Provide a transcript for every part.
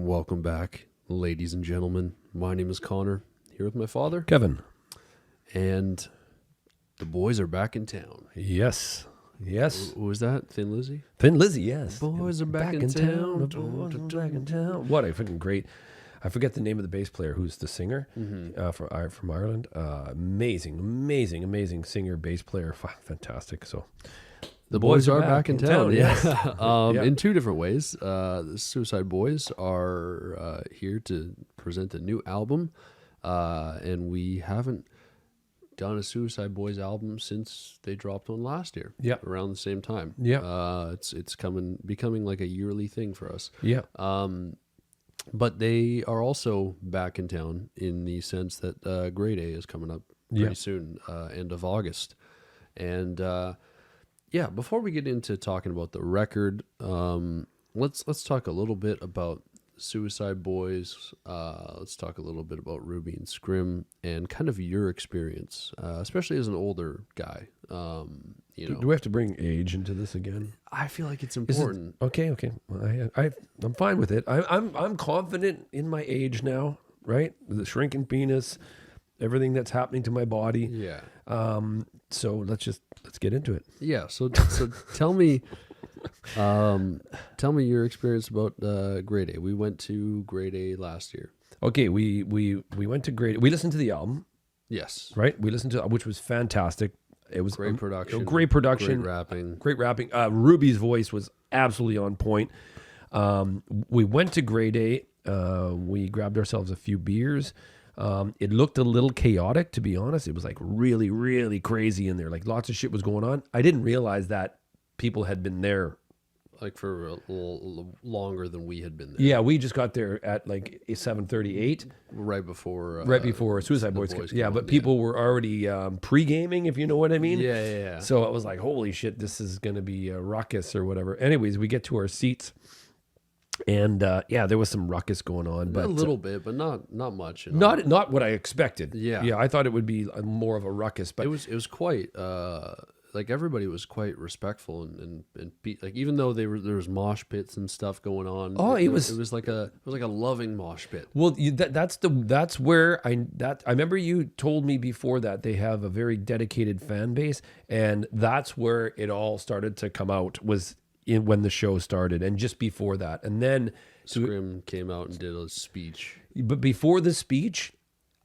Welcome back, ladies and gentlemen. My name is Connor, here with my father, Kevin. and the boys are back in town. Yes. Who was that? Thin Lizzy? Thin Lizzy, yes. Boys are back in town. The boys are back in town. What a freaking great. I forget the name of the bass player who's the singer from Ireland. Amazing singer, bass player. Fantastic. So The boys are back in town. Yes. Yeah. In two different ways. The Suicide Boys are here to present a new album, and we haven't done a Suicide Boys album since they dropped one last year. Yeah. Around the same time. Yeah. It's becoming like a yearly thing for us. Yeah. But they are also back in town in the sense that Grade A is coming up pretty soon, end of August. And before we get into talking about the record, let's talk a little bit about Suicide Boys. Let's talk a little bit about Ruby and Scrim and kind of your experience, especially as an older guy. Do we have to bring age into this again? I feel like it's important. Okay. Well, I'm fine with it. I'm confident in my age now, right? The shrinking penis, everything that's happening to my body. Yeah. So let's get into it. Yeah. So tell me your experience about Grade A. We went to Grade A last year. Okay, we went to Grade. We listened to the album. Yes. Right. We listened to, which was fantastic. It was Great production. Great production. Great rapping. Ruby's voice was absolutely on point. We went to Grade A. We grabbed ourselves a few beers. It looked a little chaotic, to be honest. It was like really, really crazy in there. Like lots of shit was going on. I didn't realize that people had been there. Like for a little longer than we had been there. Yeah, we just got there at like 7:38. Right before Suicide Boys. Yeah, but people were already pre-gaming, if you know what I mean. Yeah. So it was like, holy shit, this is going to be a ruckus or whatever. Anyways, we get to our seats. And there was some ruckus going on, but a little bit, but not much. Not what I expected. Yeah, I thought it would be more of a ruckus, but it was quite like everybody was quite respectful and like even though there was mosh pits and stuff going on. Oh, it was like a loving mosh pit. Well, that's where I remember you told me before that they have a very dedicated fan base, and that's where it all started to come out was when the show started, and just before that, and then Scrim came out and did a speech. But before the speech,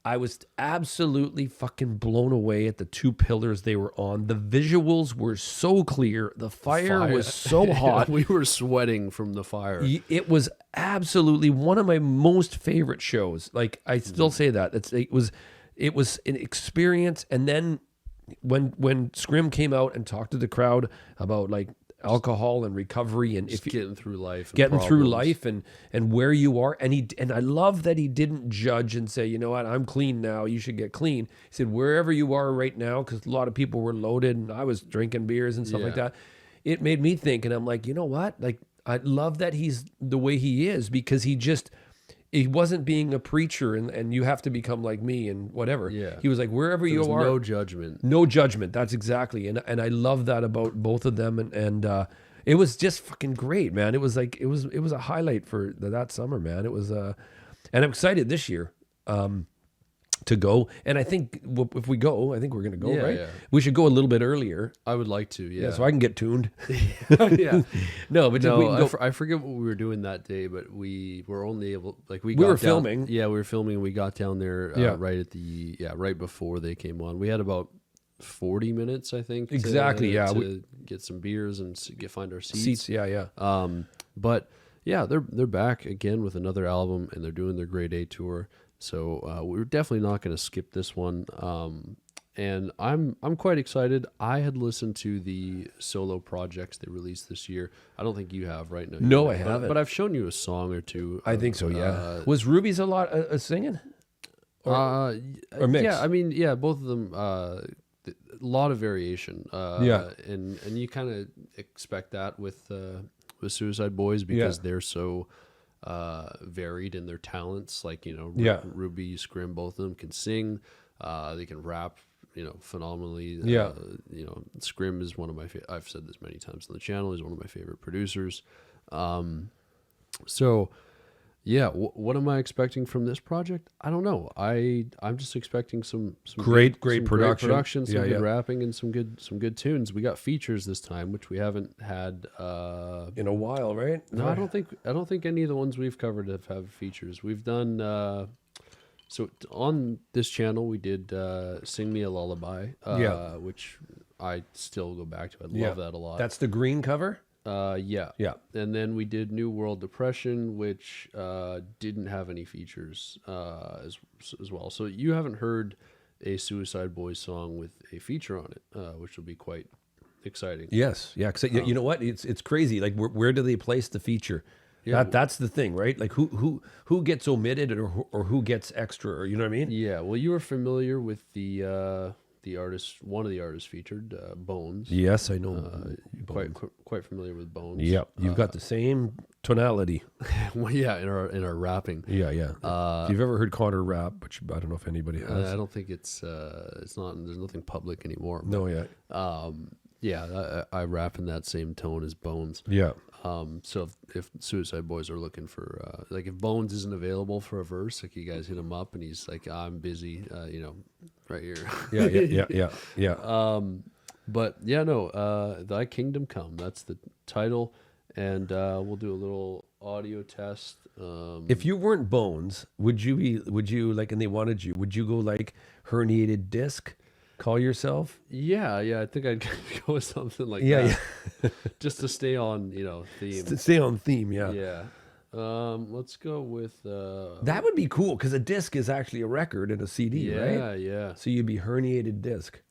I was absolutely fucking blown away at the two pillars they were on. The visuals were so clear. The fire was so hot. We were sweating from the fire. It was absolutely one of my most favorite shows. Like I still say that. It was an experience. And then when Scrim came out and talked to the crowd about like alcohol and recovery and getting through life and where you are, and I love that he didn't judge and say, you know what, I'm clean now, you should get clean. He said wherever you are right now, because a lot of people were loaded and I was drinking beers and stuff like that. It made me think, and I'm like, you know what, like I love that he's the way he is, because he wasn't being a preacher and you have to become like me and whatever. Yeah. He was like, wherever you are. No judgment. No judgment. That's exactly. And I love that about both of them. And it was just fucking great, man. It was like, it was a highlight for that summer, man. It was, and I'm excited this year to go. And I think if we go, I think we're going to go, right? Yeah. We should go a little bit earlier. I would like to, yeah. So I can get tuned. Yeah. I forget what we were doing that day, but we were only able, like we were filming. Yeah, we were filming. We got down there right before they came on. We had about 40 minutes, I think. Exactly, to get some beers and find our seats. Yeah. But yeah, they're back again with another album, and they're doing their Grade A tour. So we're definitely not going to skip this one, and I'm quite excited. I had listened to the solo projects they released this year. I don't think you have, right? No, I haven't. But I've shown you a song or two. I think so. Yeah. Was Ruby's a lot singing? Or mix? Yeah, I mean, both of them. A lot of variation. And you kind of expect that with Suicide Boys because they're so varied in their talents. Like, Ruby, Scrim, both of them can sing. They can rap, phenomenally. Scrim is one of my I've said this many times on the channel. He's one of my favorite producers. So Yeah, what am I expecting from this project? I don't know. I'm just expecting some Great some production. some good rapping, and some good tunes. We got features this time, which we haven't had in a while, right? No, I don't think any of the ones we've covered have features. We've done so on this channel we did "Sing Me a Lullaby," which I still go back to. I love that a lot. That's the green cover. Yeah. And then we did New World Depression, which didn't have any features as well. So you haven't heard a Suicide Boys song with a feature on it, which will be quite exciting. Yes, yeah. Cause you know what? It's crazy. Like where do they place the feature? Yeah, that's the thing, right? Like who gets omitted or who gets extra, or you know what I mean? Yeah. Well, you were familiar with the artist, one of the artists featured, Bones. Yes, I know. Quite familiar with Bones. Yeah, you've got the same tonality. Well, yeah, in our rapping. Yeah. If you've ever heard Connor rap, which I don't know if anybody has. I don't think it's not. There's nothing public anymore. No, yeah. I rap in that same tone as Bones. Yeah. So if Suicide Boys are looking for like if Bones isn't available for a verse, like you guys hit him up and he's like, I'm busy, right here. Yeah. But yeah, no, Thy Kingdom Come. That's the title, and we'll do a little audio test. If you weren't Bones, would you like, and they wanted you, would you go like herniated disc? Call yourself? Yeah, I think I'd go with something like that. Yeah. Just to stay on, theme. To stay on theme, yeah. Yeah. Let's go with that would be cool because a disc is actually a record and a CD, right? Yeah. So you'd be herniated disc.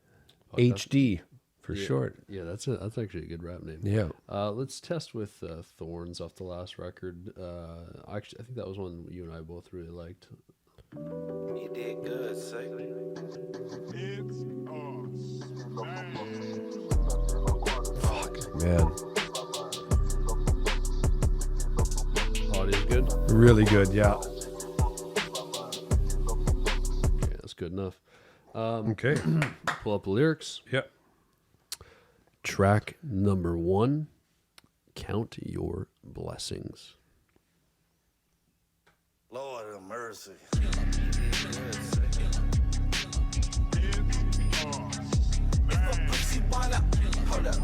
HD for short. Yeah, that's actually a good rap name. Yeah. Let's test with Thorns off the last record. Actually, I think that was one you and I both really liked. You did good, say. It's Fuck, man. Audio's good? Really good, yeah. Okay, that's good enough. Okay. Pull up the lyrics. Yeah. Track number 1, Count Your Blessings. Lord have mercy. Hold up.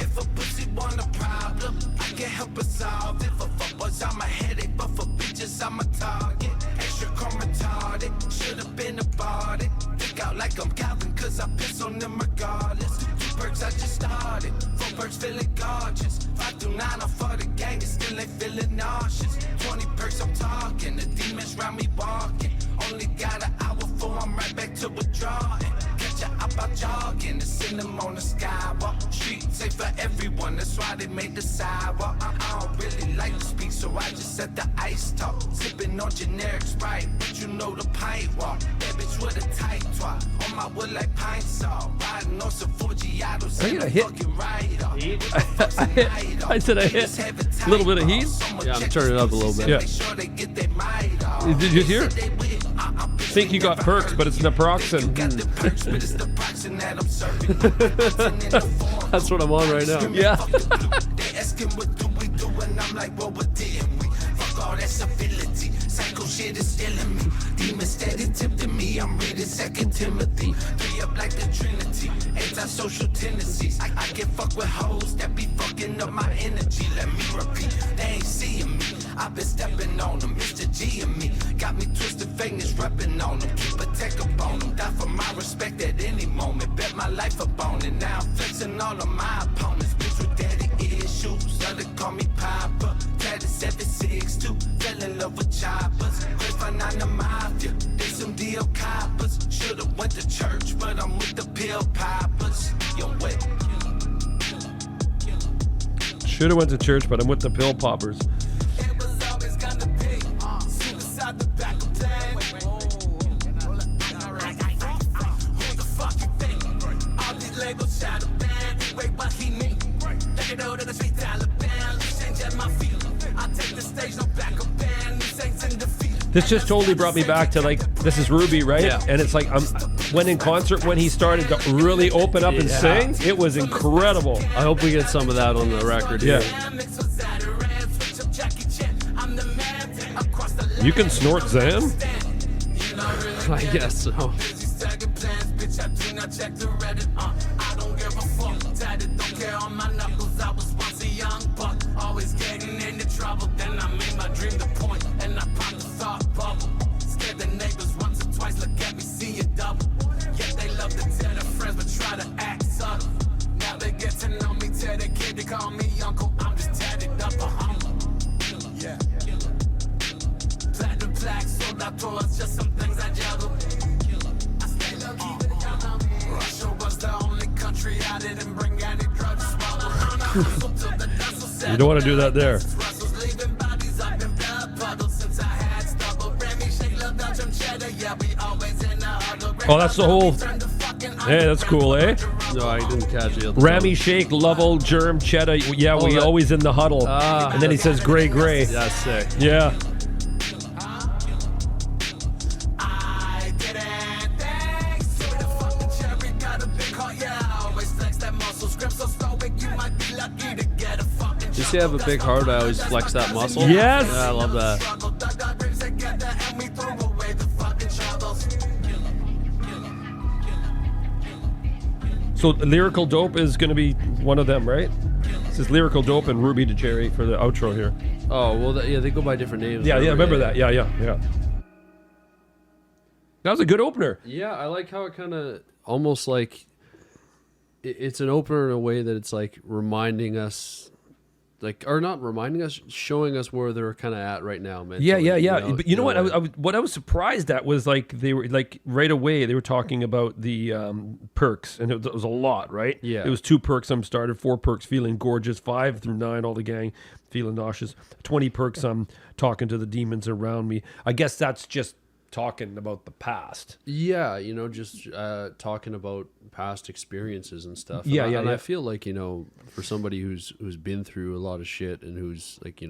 If a pussy want a problem, I can help her solve it. For fuckboys, I'm a headache, but for bitches, I'm a target. Extra chrome retarded, should've been aborted. Think out like I'm Calvin, cause I piss on them regardless. 2 perks I just started, 4 perks feeling gorgeous. 5 through 9 I'm for the gang, and still ain't feeling nauseous. 20 perks I'm talking, the demons round me walking. Only got an hour before I'm right back to withdrawing. Catch ya up out jogging and send them on the skywalk. Street safe for everyone, that's why they made the sidewalk. I don't really like to speak, so I just set the ice talk. Sipping on generic Sprite, but you know the pint walk. That bitch with a tight twat, on my wood like pine saw. Riding on some Forgiatos, I hit. fucking ride off. I said I hit a little bit of heat. Yeah, I'm turning it up a little bit. Yeah. Did you hear? Think you got perks, but it's naproxen. That's what I'm on right now. Yeah. They asking what do we do, and I'm like, well, what didn't we? Fuck all that civility, psycho shit is stealing me. Demons steady tempting me, I'm reading 2 Timothy. 3 up like the Trinity, antisocial tendencies. I can fuck with hoes that be fucking up my energy. Let me repeat, they ain't seeing me. I've been stepping on them, Mr. G and me. Got me twisted fakeness, repping on them. Keep a tech up on them, die for my respect at any moment. Bet my life up on it, now I'm flexing all of my opponents. Bitch with daddy issues, other call me Papa. Tatted 762, fell in love with choppers. Grapevine on the mafia, they some deal coppers. Should've went to church, but I'm with the pill poppers. Yo, wait. Should've went to church, but I'm with the pill poppers. It was always gonna be suicide the back of town. Who the fuck you think? All these labels shadow band. Wait, what he mean? Take it out to the street, Taliban. Change my feeling. I take the stage, no back of band. These ain't in defeat. This just totally brought me back to like, this is Ruby, right? Yeah. And it's like, when in concert, when he started to really open up and sing, it was incredible. I hope we get some of that on the record here. You can snort Zan? I guess so. Call me uncle, I'm just tatted up a humble. Yeah. Platinum plaque sold out tours, just some things I juggle. I stay low key with y'all. Russia was the only country I didn't bring any drugs smuggled. You don't want to do that there. Russell's leaving bodies up in blood puddles since I had stubble. Remy shake, love Belgium cheddar. Yeah, we always in the huddle. Oh, that's the whole. Hey, that's cool, eh? No, I didn't catch it. Rami Shake, Lovell, Germ, Cheddar. Yeah, we always in the huddle. And then he says gray, gray. That's sick. Yeah. You see I have a big heart, I always flex that muscle. Yes. Yeah, I love that. So Lyrical Dope is going to be one of them, right? This is Lyrical Dope and Ruby de Cherry for the outro here. Oh, well, yeah, they go by different names. Yeah, remember that. Yeah. That was a good opener. Yeah, I like how it kind of almost like it's an opener in a way that it's like reminding us, like, or not reminding us, showing us where they're kind of at right now, man. Yeah. But you know what? What I was surprised at was like they were like right away they were talking about the perks, and it was a lot, right? Yeah. It was 2 perks. I'm started 4 perks feeling gorgeous, 5 through 9 all the gang feeling nauseous, 20 perks I'm talking to the demons around me. I guess that's just talking about the past. Yeah, just talking about past experiences and stuff. And Yeah. I feel like, for somebody who's been through a lot of shit and who's like,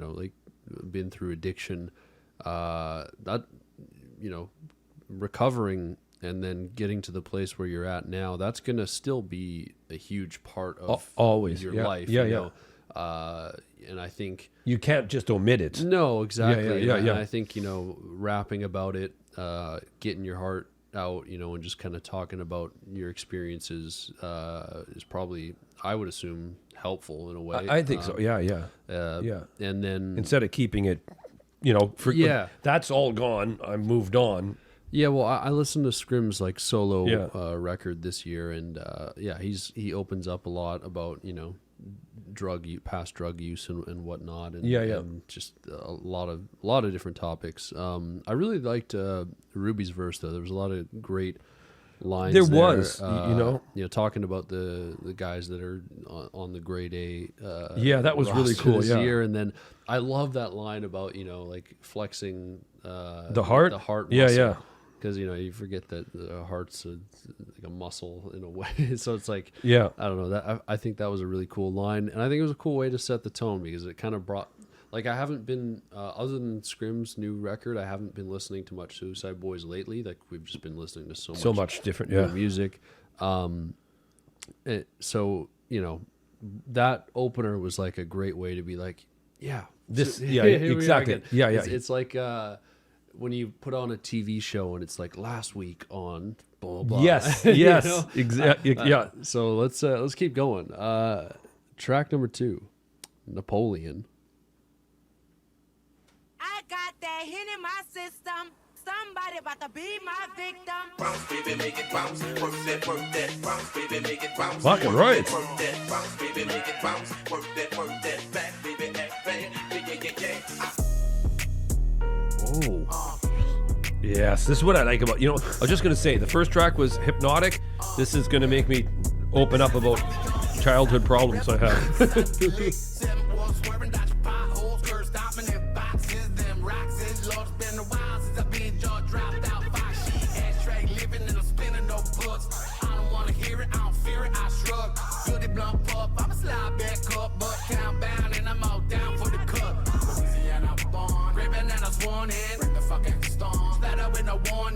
been through addiction, that, recovering and then getting to the place where you're at now, that's going to still be a huge part of always your yeah. life. Yeah. And I think You can't just omit it. no, exactly. Yeah. And I think, rapping about it, getting your heart out, and just kind of talking about your experiences is probably, I would assume, helpful in a way. I think so. Yeah. And then Instead of keeping it, that's all gone. I moved on. yeah, well, I listened to Scrim's like solo record this year, and he opens up a lot about past drug use and whatnot, and, and just a lot of different topics. I really liked Ruby's verse though. There was a lot of great lines. There was, talking about the guys that are on the grade A. That was really roster cool. This Yeah, year. And then I love that line about like flexing the heart. The heart. Yeah, muscle. yeah. Because you forget that the heart's like a muscle in a way, so it's like Yeah. I don't know that I think that was a really cool line, and I think it was a cool way to set the tone because it kind of brought like I haven't been other than Scrim's new record, I haven't been listening to much Suicide Boys lately. Like we've just been listening to so much different new music. So that opener was like a great way to be like, exactly. Yeah. It's like. When you put on a TV show and it's like last week on blah blah. Yes. Exactly. Yeah. So let's keep going. Track number 2, Napoleon. I got that hit in my system. Somebody about to be my victim. Bounce, baby, make it bounce. Work that. Bounce, baby, make it bounce. Fucking right. Work that. Bounce, baby, make it bounce. Work that. Back, baby, act bad. Yeah. Oh. Yes, this is what I like about, I was just going to say, the first track was hypnotic. This is going to make me open up about childhood problems I have.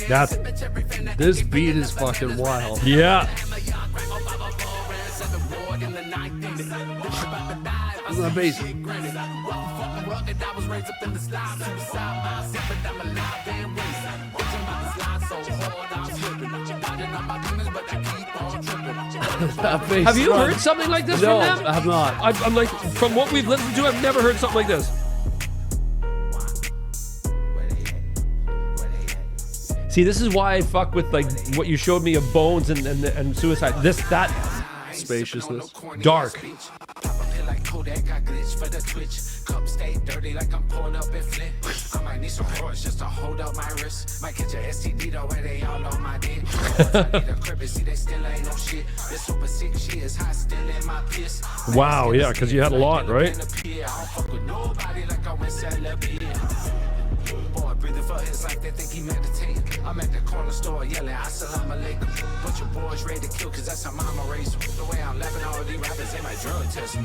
That's This beat is fucking wild. yeah. Listen to that bass. That bass Have you run. heard something like this No, from them? I have not. I'm like, from what we've listened to, I've never heard something like this. See, this is why I fuck with like what you showed me of Bones and Suicide. That Spaciousness. dark. Kodak, I glitch for the twitch. Cup stay dirty like I'm pulling up in Flint. I might need some drawers just to hold up my wrist. Might catch a STD though where they all on my dick. I need a crib, see they still ain't no shit. This super sick shit is hot, still in my piss. Wow, yeah, because you had a lot, right? I don't fuck with nobody like I went celibate. Boy, breathing for his life, they think he meditate. I'm at the corner store yelling, assalamu alaikum. Bunch of boys ready to kill, cause that's how mama raised them. The way I'm laughing, all these rappers in my drug test. I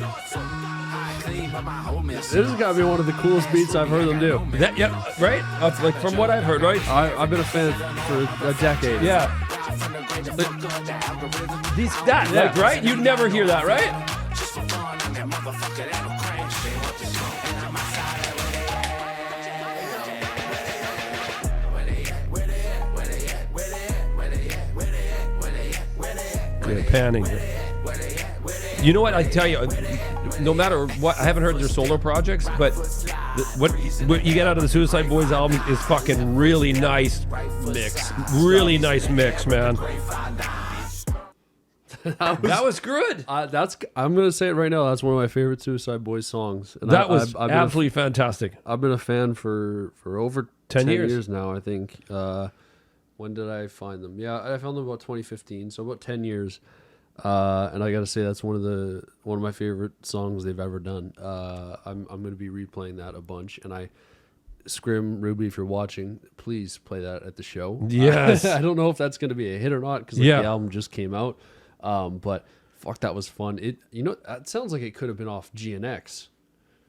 clean, but my whole mess. This has got to be one of the coolest beats I've heard them do. That, yep, right? Like from what I've heard, right? I've been a fan for a decade. Yeah. Like, right? You'd never hear that, right? Just for fun, I'm that motherfucker that'll crash. And I'm outside of Yeah, panning. You know what? I tell you, no matter what, I haven't heard their solo projects, but what you get out of the Suicide Boys album is fucking really nice mix. Really nice mix, man. That was good. I'm gonna say it right now. That's one of my favorite Suicide Boys songs. And That was I've been absolutely fantastic. I've been a fan for over 10 10 years. years now. I think. When did I find them? Yeah, I found them about 2015, so about 10 years. And I gotta say that's one of my favorite songs they've ever done. I'm gonna be replaying that a bunch, and Scrim, Ruby, if you're watching, please play that at the show. Yes. I don't know if that's gonna be a hit or not because Yeah. the album just came out. But fuck, that was fun. It that sounds like it could have been off GNX.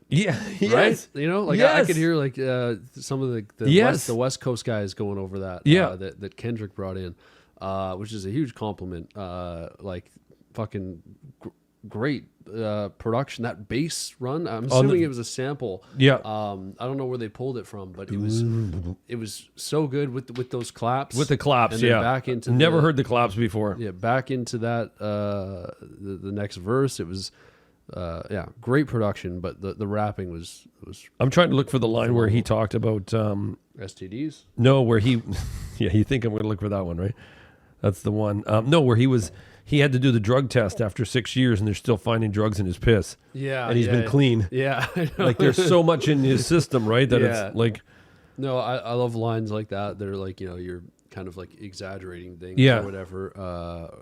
Yeah. Right? Yes. You know, like Yes. I could hear like some of the Yes. West Coast guys going over that. Yeah. That Kendrick brought in, which is a huge compliment. Like fucking great production. That bass run. I'm assuming it was a sample. Yeah. I don't know where they pulled it from, but it was so good with those claps. With the claps, and then yeah. Back into Never heard the claps before. Yeah, back into that the next verse. It was. Great production, but the rapping was I'm trying to look for the line where he talked about STDs. no, where he yeah, you think I'm going to look for that one, right? That's the one. No, where he had to do the drug test after 6 years and they're still finding drugs in his piss. Yeah, And he's been clean. Yeah, I know. Like there's so much in his system, right? That Yeah. it's like No, I love lines like that. They're like, you're kind of like exaggerating things Yeah. or whatever.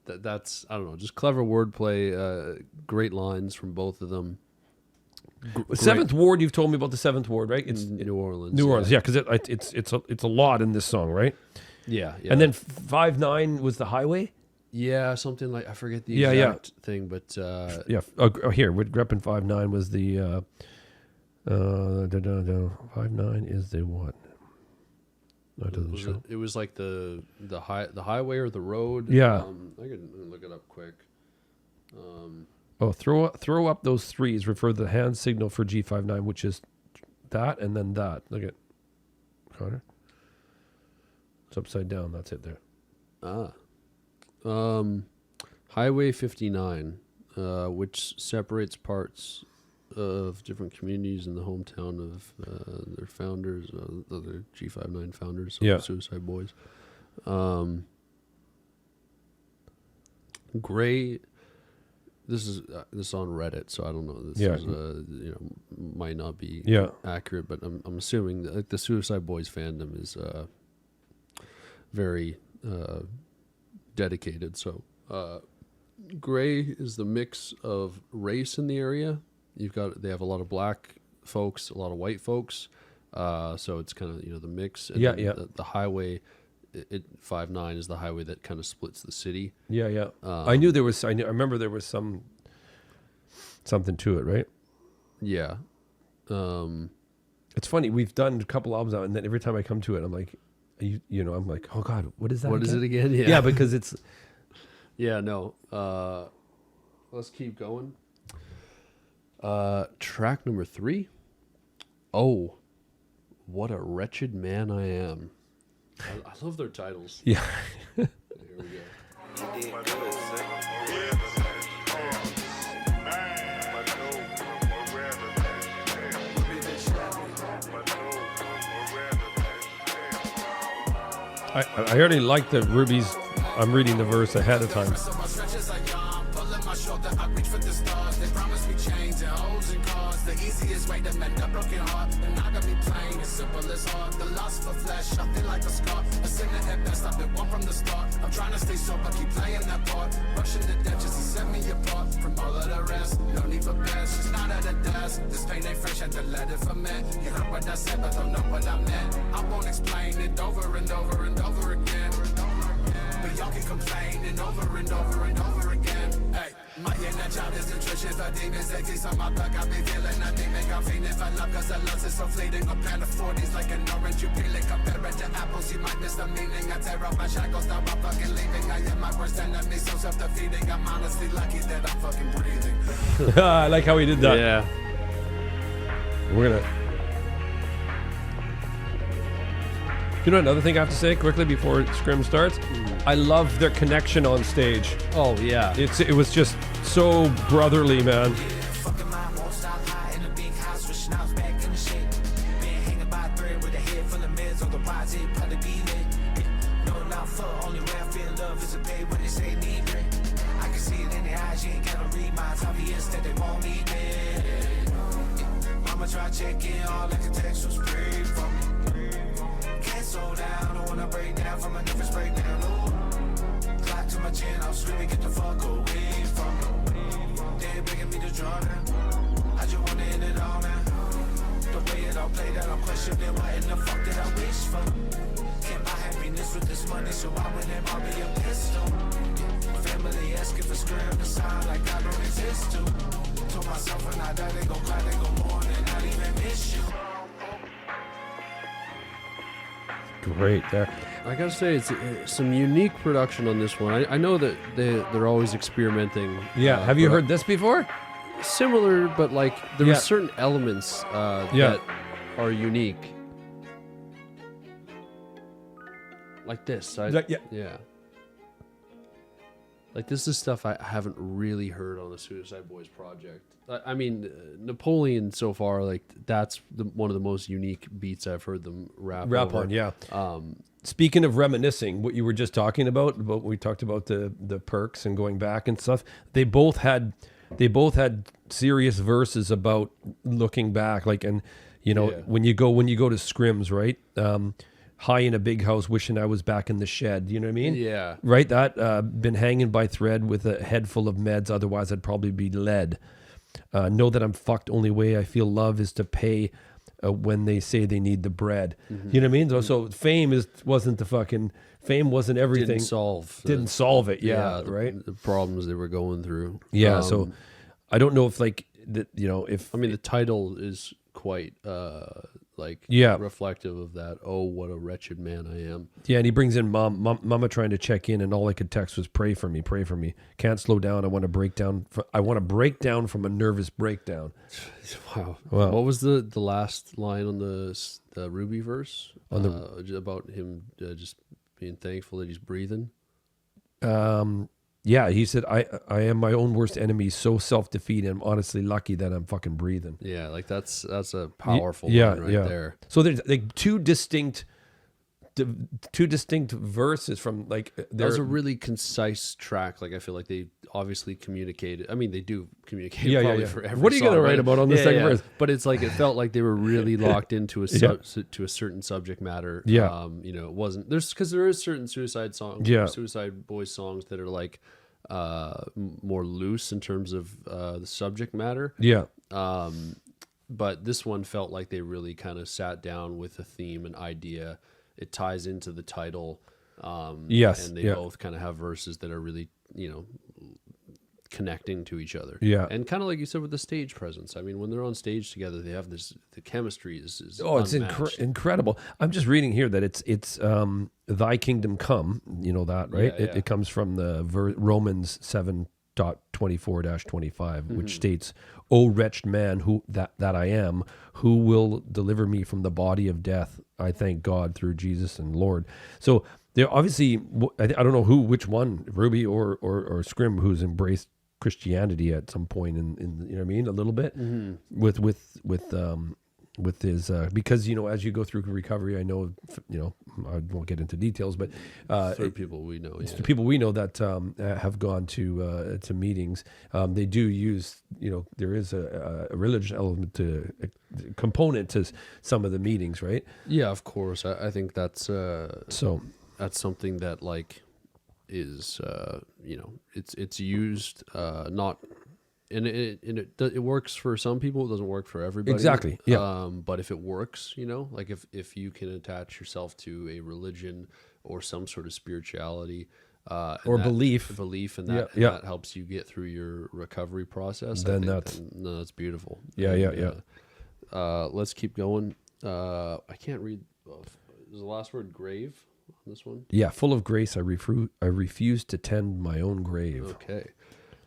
That's I don't know, just clever wordplay. Great lines from both of them. Seventh Ward. You've told me about the Seventh Ward, right? It's New Orleans. New Orleans, yeah, because it's a lot in this song, right? Yeah. And then 5-9 was the highway. Yeah, something like I forget the Yeah, exact thing, but Yeah. Here, with Greppin 5-9 was the 5-9 is the what? No, it doesn't show. it was like the highway or the road. Yeah. I can look it up quick. Oh, throw up those threes. Refer to the hand signal for G59, which is that and then that. Look at Connor. It's upside down. That's it there. Highway 59, which separates parts of different communities in the hometown of their founders, the G59 founders, Yeah. Suicide Boys. Gray. This is on Reddit, so I don't know. This Yeah. is might not be Yeah. accurate, but I'm assuming that like, the Suicide Boys fandom is very dedicated. So Gray is the mix of race in the area. They have a lot of black folks, a lot of white folks. So it's kind of the mix. And Yeah, then yeah. The highway, 5-9 is the highway that kind of splits the city. Yeah, yeah. I knew there was. I remember there was something to it, right? Yeah. It's funny. We've done a couple albums out, and then every time I come to it, I'm like, I'm like, oh God, what is that? What is it again? Yeah. Yeah, because it's. Yeah, no. Let's keep going. Track number 3. Oh, what a wretched man I am. I love their titles. Yeah. Here we go. I already like the Ruby's. I'm reading the verse ahead of time. The easiest way to mend a broken heart, and I gotta be plain, as simple as hard. The lust for flesh, I feel like a scar. A sinner at best, I've been one from the start. I'm trying to stay sober, keep playing that part. Rushing to death just to set me apart from all of the rest. No need for best, she's not at the desk. This pain ain't fresh, had to let it ferment. You heard what I said, but don't know what I meant. I won't explain it over and over and over again. But y'all can complain and over and over and over again. Hey, my inner child is the trenches, the demons they tease on my back. I be feeling nothing, make I'm feeling for love, cause the lust is so fleeting. A pan of 40s like an orange, you peel it, compare it to apples, you might miss the meaning. I tear off my shackles, now I'm fucking leaving. I am my worst enemy, so self-defeating. I'm honestly lucky that I'm fucking breathing. I like how he did that. Yeah. We're gonna. You know another thing I have to say quickly before Scrim starts? I love their connection on stage. Oh, yeah. It was just so brotherly, man. Fucking mind won't stop high in the big house with schnapps back in the shit. Been hanging by a thread with a head full of meds, otherwise it probably be lit. No love for only way I feel love is a pay when they say need rent. I can see it in their eyes, you ain't gotta read minds, obvious that they won't need it. Mama try checking, all I can text was pray for me. Can't slow down, don't wanna break down from a nervous breakdown. Ooh. Clock to my chin, I'm screaming, get the fuck away from me. They begging me to draw them. I just wanna end it all now. The way it all played out, I'm questioning what in the fuck did I wish for? Can't buy happiness with this money, so I went and bought me a pistol. Family asking for Scrim to sound like I don't exist too. Told myself when I die, they gon' cry, they gon' mourn, and not even miss you. Great there. I gotta say, it's some unique production on this one. I know that they're always experimenting. Yeah, have you heard this before? Similar, but like there Yeah. are certain elements that are unique. Like this. Yeah. Like this is stuff I haven't really heard on the Suicide Boys project. I mean, Napoleon so far, like that's one of the most unique beats I've heard them rap over. On, yeah. Speaking of reminiscing, what you were just talking about we talked about the perks and going back and stuff. They both had serious verses about looking back, like, and when you go to Scrims, right? High in a big house, wishing I was back in the shed. You know what I mean? Yeah. Right. That been hanging by thread with a head full of meds. Otherwise, I'd probably be led. Know that I'm fucked. Only way I feel love is to pay when they say they need the bread. Mm-hmm. You know what I mean? So fame wasn't everything. Didn't solve it. Yeah. Right. The problems they were going through. Yeah. So I don't know if like that. If I mean the title is quite reflective of that. Oh, what a wretched man I am. Yeah, and he brings in mama trying to check in, and all I could text was pray for me. Can't slow down. I want to break down. I want to break down from a nervous breakdown. Wow. What was the last line on the Ruby verse about him just being thankful that he's breathing? Yeah, he said, I am my own worst enemy, so self-defeated. I'm honestly lucky that I'm fucking breathing. Yeah, like that's a powerful line right there. So there's like two distinct verses from like... That was a really concise track. Like I feel like they obviously communicated. I mean, they do communicate for every What are you going to write about on the second verse? But it's like it felt like they were really locked into a to a certain subject matter. Yeah. It wasn't... Because there is certain Suicide Boys songs that are like more loose in terms of the subject matter. Yeah. But this one felt like they really kind of sat down with a theme and idea. It ties into the title. And they both kind of have verses that are really, connecting to each other. Yeah. And kind of like you said with the stage presence. I mean, when they're on stage together, they have this, the chemistry is it's unmatched. incredible. I'm just reading here that it's thy kingdom come, you know that, right? Yeah, It comes from the Romans 7:24-25, which states, "O wretched man who that I am, who will deliver me from the body of death? I thank God through Jesus and Lord." So they're obviously, I don't know which one, Ruby or Scrim, who's embraced Christianity at some point in you know what I mean, a little bit with his because you know, as you go through recovery, I know, you know, I won't get into details, but For people we know, it's the people we know that have gone to meetings. They do use, you know, there is a religious element component to some of the meetings, right? Yeah, of course. I think that's So that's something that like is you know, it's used not. And it works for some people. It doesn't work for everybody. Exactly. Yeah. But if it works, you know, like if you can attach yourself to a religion or some sort of spirituality or belief, and that helps you get through your recovery process, then that's beautiful. Yeah. Let's keep going. I can't read. Is the last word grave on this one? Yeah, full of grace, I refuse to tend my own grave. Okay.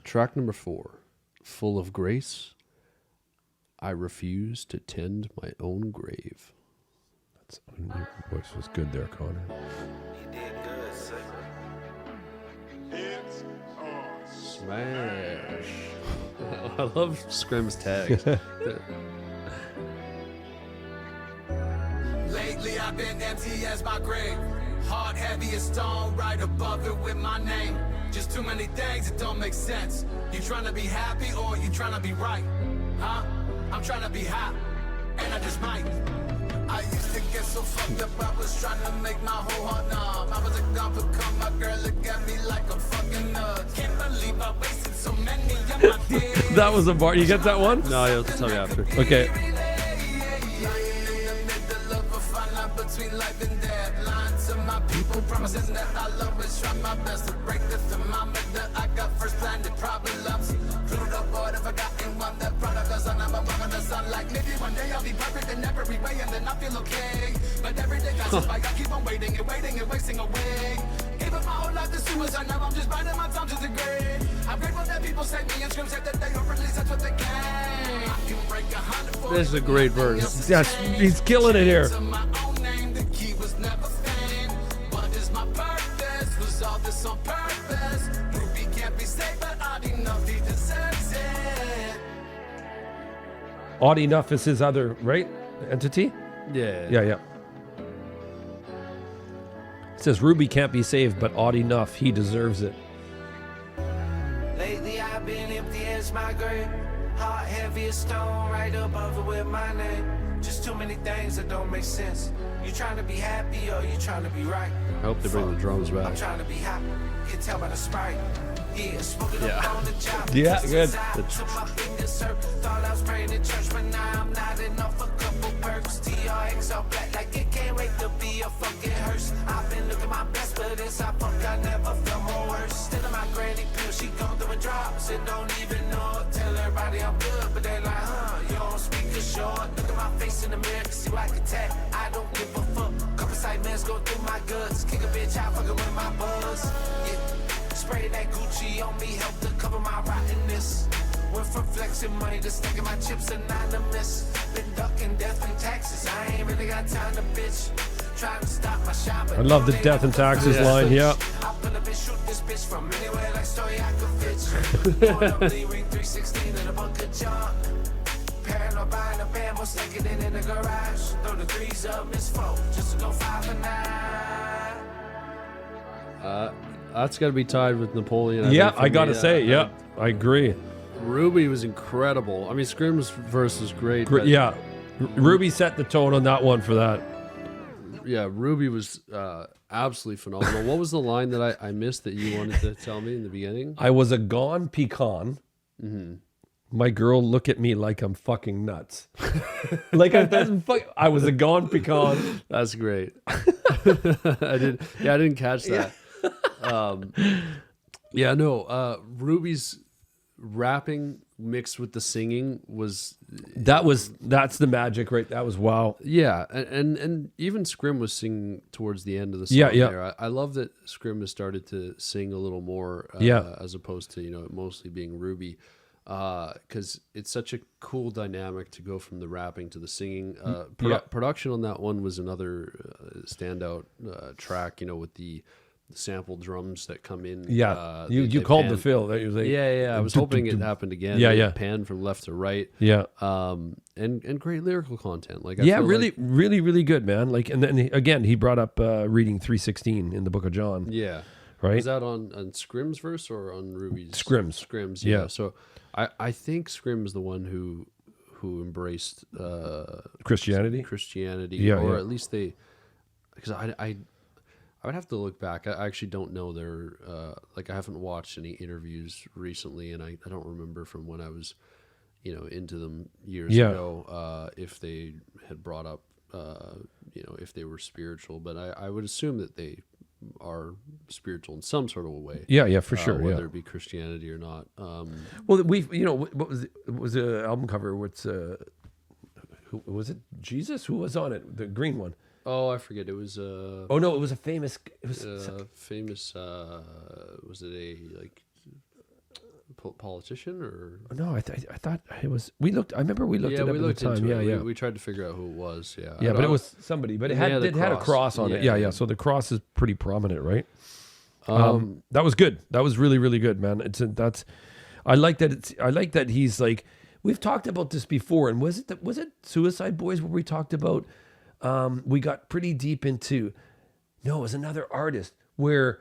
Track number 4. Full of grace, I refuse to tend my own grave. Your voice was good there, Connor. You did good, son. Smash. I love Scrim's tags. Lately I've been empty as my grave. Heart heavy as stone, right above it with my name. Just too many things that don't make sense. You trying to be happy or you trying to be right? Huh? I'm trying to be hot, and I just might. I used to get so fucked up, I was trying to make my whole heart numb. I was a gun become my girl, look at me like I'm fucking nuts. Can't believe I wasted so many of my days. That was a bar. You get that one? No, you'll tell me after. Okay. Between life and death, lying to my people, promising that I'll always try my best to break the thermometer. I got first blinded problems. Flew the board, I forgotten one that prodigal son. I'm a one of the sun. Like maybe one day I'll be perfect in every way, and then I feel okay. But every day passes by, I keep on waiting and wasting away. Gave up my whole life to suicide, now I'm just biding my time to the grave. I'm grateful that people say me and Scrim said that they don't release, that's what they can. I can break 100. This is a great verse. Yes, he's killing it here. On purpose, Ruby can't be saved, but odd enough he deserves it. Odd enough is his other, right, entity? Yeah. Yeah. It says Ruby can't be saved, but odd enough he deserves it. Lately I've been empty as my grave. Heart heavy as stone, right above it with my name. Just too many things that don't make sense. You trying to be happy or you trying to be right? I hope they bring the drums I'm back. trying to be happy. You can tell by the sprite. Yeah, smoking up on the job. Yeah, good. Till my fingers hurt. Thought I was praying in church, but now I'm nodding off a couple perks. TRX all black like it can't wait to be a fucking hearse. I've been looking my best, but it's I fuck I never felt more worse. Still in my granny pill, she going through a drops and don't even know it. Tell everybody I'm good, but they like, you don't speak a short. Look at my face in the mirror, can see what I can tap. I don't give a fuck. Couple side mans go through my guts. Kick a bitch out, fucking with my buzz. Yeah. Spray that Gucci on me, help to cover my rottenness. Went from flexing money to sticking my chips anonymous. Been ducking death and taxes. I ain't really got time to bitch. Trying to stop my shot. I love the death and taxes line, yeah. I'll pull up and shoot this bitch from anywhere like story I could fetch. Going up the ring 316 in a bunker jump. Paranoid buying a band, most naked in the garage. Throw the threes up, miss 4, just to go 5 and 9. That's got to be tied with Napoleon. Yeah, I got to say, yeah, I agree. Ruby was incredible. I mean, Scrim's verse was great. But Yeah, Ruby set the tone on that one for that. yeah, Ruby was absolutely phenomenal. What was the line that I missed that you wanted to tell me in the beginning? I was a gone pecan. My girl look at me like I'm fucking nuts. Like I was a gone pecan. That's great. I didn't catch that. Ruby's rapping mixed with the singing was that's the magic, right? That was wow. Yeah, and even Scrim was singing towards the end of the song. Yeah. There. I love that Scrim has started to sing a little more, as opposed to it mostly being Ruby, because it's such a cool dynamic to go from the rapping to the singing. Production on that one was another standout track. With the sample drums that come in. Yeah, you called pan. The fill. That was like, I was hoping it happened again. Yeah. Pan from left to right. Yeah. And great lyrical content. Like really good, man. Like, and then again, he brought up reading 3:16 in the Book of John. Yeah. Right. Is that on Scrim's verse or on Ruby's? Scrim's. Yeah. So I think Scrim's the one who embraced Christianity. Yeah. Or at least they, because I would have to look back. I actually don't know their, I haven't watched any interviews recently, and I don't remember from when I was, into them years ago, if they had brought up, if they were spiritual. But I would assume that they are spiritual in some sort of a way. Yeah, for sure. Whether it be Christianity or not. Well, what was the album cover? Who was it? Jesus? Who was on it? The green one. Oh, I forget. It was oh no, it was a famous. It was famous. Was it a politician or? No, I thought it was. We looked. I remember we looked it up at the time. Yeah. We tried to figure out who it was. Yeah. Yeah, but it was somebody. But it had a cross on it. Yeah. So the cross is pretty prominent, right? That was good. That was really, really good, man. I like that. I like that he's like. We've talked about this before, and was it Suicide Boys where we talked about? We got pretty deep into, it was another artist where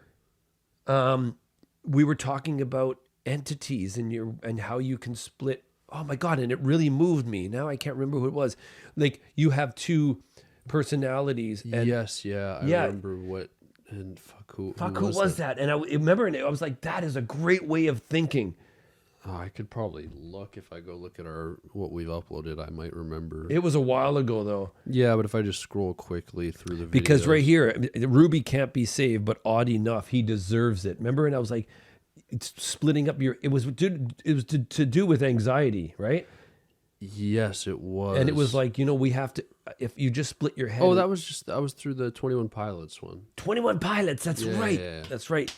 we were talking about entities and how you can split. Oh my God. And it really moved me. Now I can't remember who it was. Like you have two personalities. And yes. Yeah. I remember what, and who was that? And I remember, and I was like, that is a great way of thinking. Oh, I could probably look if I go look at what we've uploaded. I might remember. It was a while ago, though. Yeah, but if I just scroll quickly through the videos. Because right here, Ruby can't be saved, but odd enough, he deserves it. Remember? And I was like, it's splitting up your. It was to do with anxiety, right? Yes, it was. And it was like, we have to. If you just split your head. Oh, that was through the 21 Pilots one. 21 Pilots. That's right. Yeah. That's right.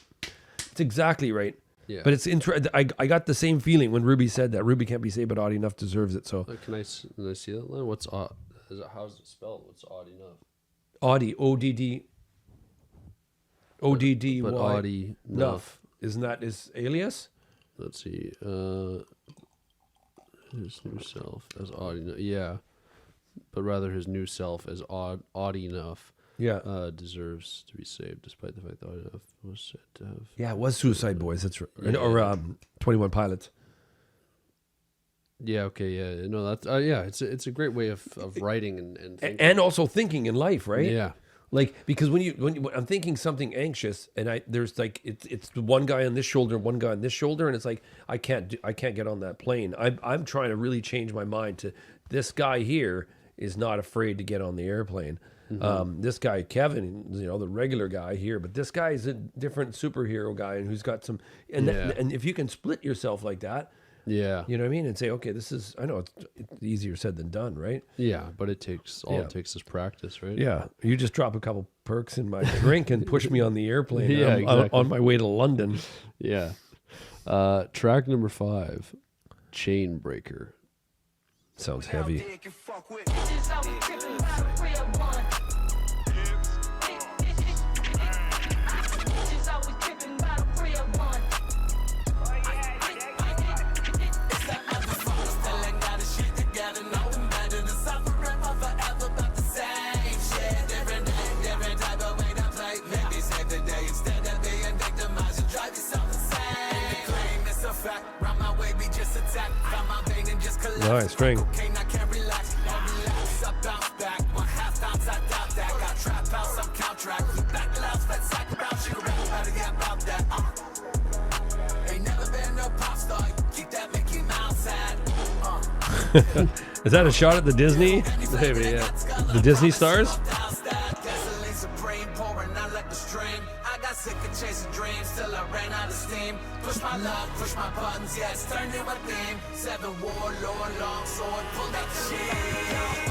It's exactly right. Yeah. But it's I got the same feeling when Ruby said that Ruby can't be saved, but odd enough deserves it. So can I see that line? What's odd? How's it spelled? What's odd enough? Oddie, ODD, ODD, but oddie enough. Isn't that his alias? Let's see. His new self as odd enough. Yeah, but rather his new self as odd enough. Yeah, deserves to be saved, despite the fact that Odd Enough was said to have. Yeah, it was Suicide Boys. That's right. Yeah. Or 21 Pilots. Yeah. Okay. Yeah. No. That's. Yeah. It's a great way of writing and thinking. And also thinking in life, right? Yeah. Like because when I'm thinking something anxious, and there's like it's one guy on this shoulder, one guy on this shoulder, and it's like I can't get on that plane. I'm trying to really change my mind to this guy here is not afraid to get on the airplane. Mm-hmm. This guy, Kevin, the regular guy here, but this guy is a different superhero guy and who's got some, and if you can split yourself like that, yeah, you know what I mean? And say, okay, I know it's easier said than done, right? Yeah. But it takes is practice, right? Yeah. You just drop a couple perks in my drink and push me on the airplane. Yeah, exactly. on my way to London. Yeah. Track number 5, Chain Breaker. Sounds heavy. Nice string. Is that a shot at the Disney? Maybe, yeah. The Disney stars? Sick of chasing dreams till I ran out of steam. Push my luck, push my buttons, yes, turn it within. 7 warlord, long sword, pull that shit.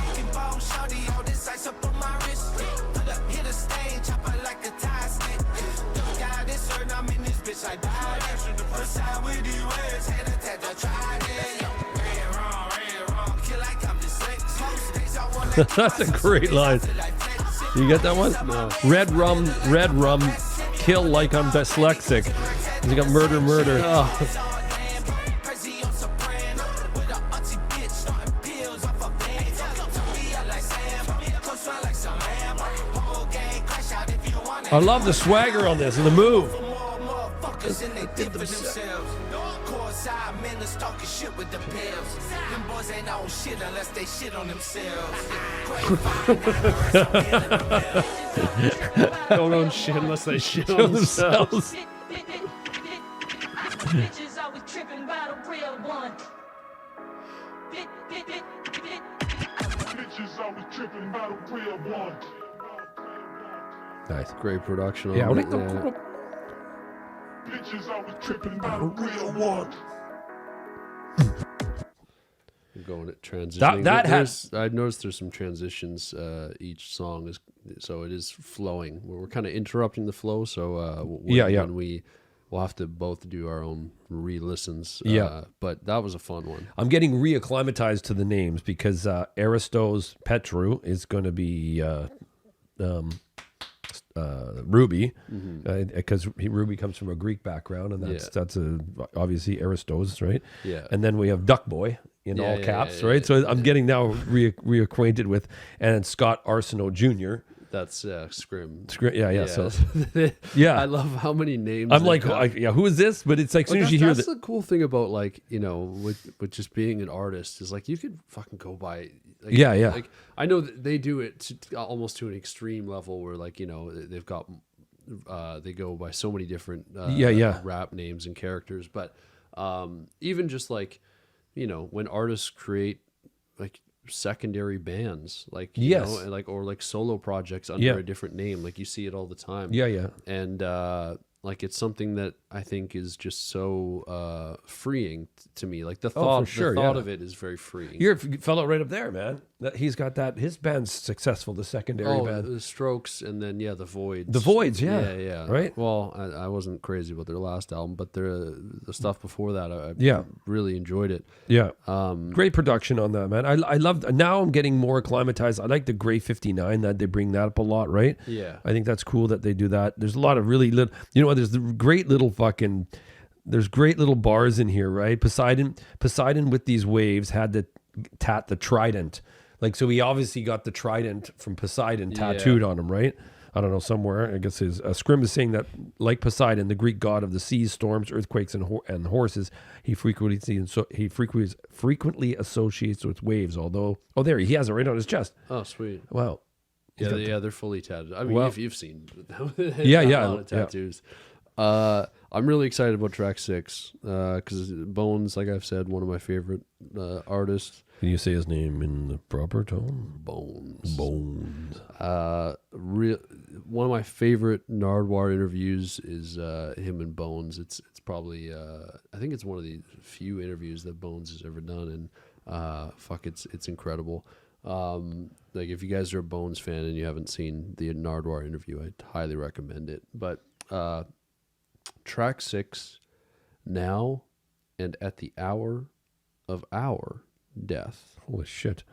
Fucking bone, shawty, all this ice up on my wrist. Pull up, hit a stage, chop her like a tie stick. Don't got this hurt, I'm in this bitch, I died. First time with the words, had a tat, I tried it. Red wrong, kill like I'm dyslexic. Most days I wanna That's a great line. You get that one? No. Red rum, kill like I'm dyslexic. You got murder. Oh. I love the swagger on this and the move. Don't own shit unless they shit on themselves. Bitches always tripping about a real one. Bitches always tripping about a real one. Nice. Great production. Yeah, I on like it. the. Bitches always tripping about a real one. Going at transitioning. That has. I noticed there's some transitions. Each song is so it is flowing. We're kind of interrupting the flow. So when we'll have to both do our own re-listens. But that was a fun one. I'm getting reacclimatized to the names because Aristo's Petru is going to be Ruby, because Ruby comes from a Greek background, and that's obviously Aristos, right? Yeah. And then we have Duck Boy in all caps, right? So I'm getting now reacquainted with, and Scott Arsenault Jr. That's Scrim. Yeah. So I love how many names. I'm like, who is this? But it's like, as soon as you hear that's the cool thing about, like, you know, with just being an artist is, like, you could fucking go by. Like, Like, I know that they do it almost to an extreme level where, like, you know, they've got they go by so many different rap names and characters, but even just, like, you know, when artists create, like, secondary bands, like, you know, and like, or like solo projects under a different name, like, you see it all the time. And like, it's something that I think is just so freeing to me. Like, the thought of it is very freeing. You're a fellow right up there, man. He's got that. His band's successful. The secondary band, the Strokes, and then the Voids. The Voids, yeah, right. Well, I wasn't crazy about their last album, but the stuff before that, I really enjoyed it. Yeah, great production on that, man. I love. Now I'm getting more acclimatized. I like the Gray 59 that they bring that up a lot, right? Yeah, I think that's cool that they do that. There's a lot of really little. You know what? There's the great little fucking. There's great little bars in here, right? Poseidon with these waves had to tat the trident. Like, so he obviously got the trident from Poseidon tattooed on him, right? I don't know, somewhere. I guess his Scrim is saying that, like Poseidon, the Greek god of the seas, storms, earthquakes, and horses, he frequently associates with waves. Although, there he has it right on his chest. Oh, sweet. Wow. They're fully tatted. I mean, if you've seen them, a lot of tattoos. I'm really excited about track 6 because Bones, like I've said, one of my favorite artists. Can you say his name in the proper tone? Bones. Bones. One of my favorite Nardwuar interviews is him and Bones. It's probably I think it's one of the few interviews that Bones has ever done, and it's incredible. Like, if you guys are a Bones fan and you haven't seen the Nardwuar interview, I'd highly recommend it. But track 6, Now and at the Hour of Our Death. Holy shit.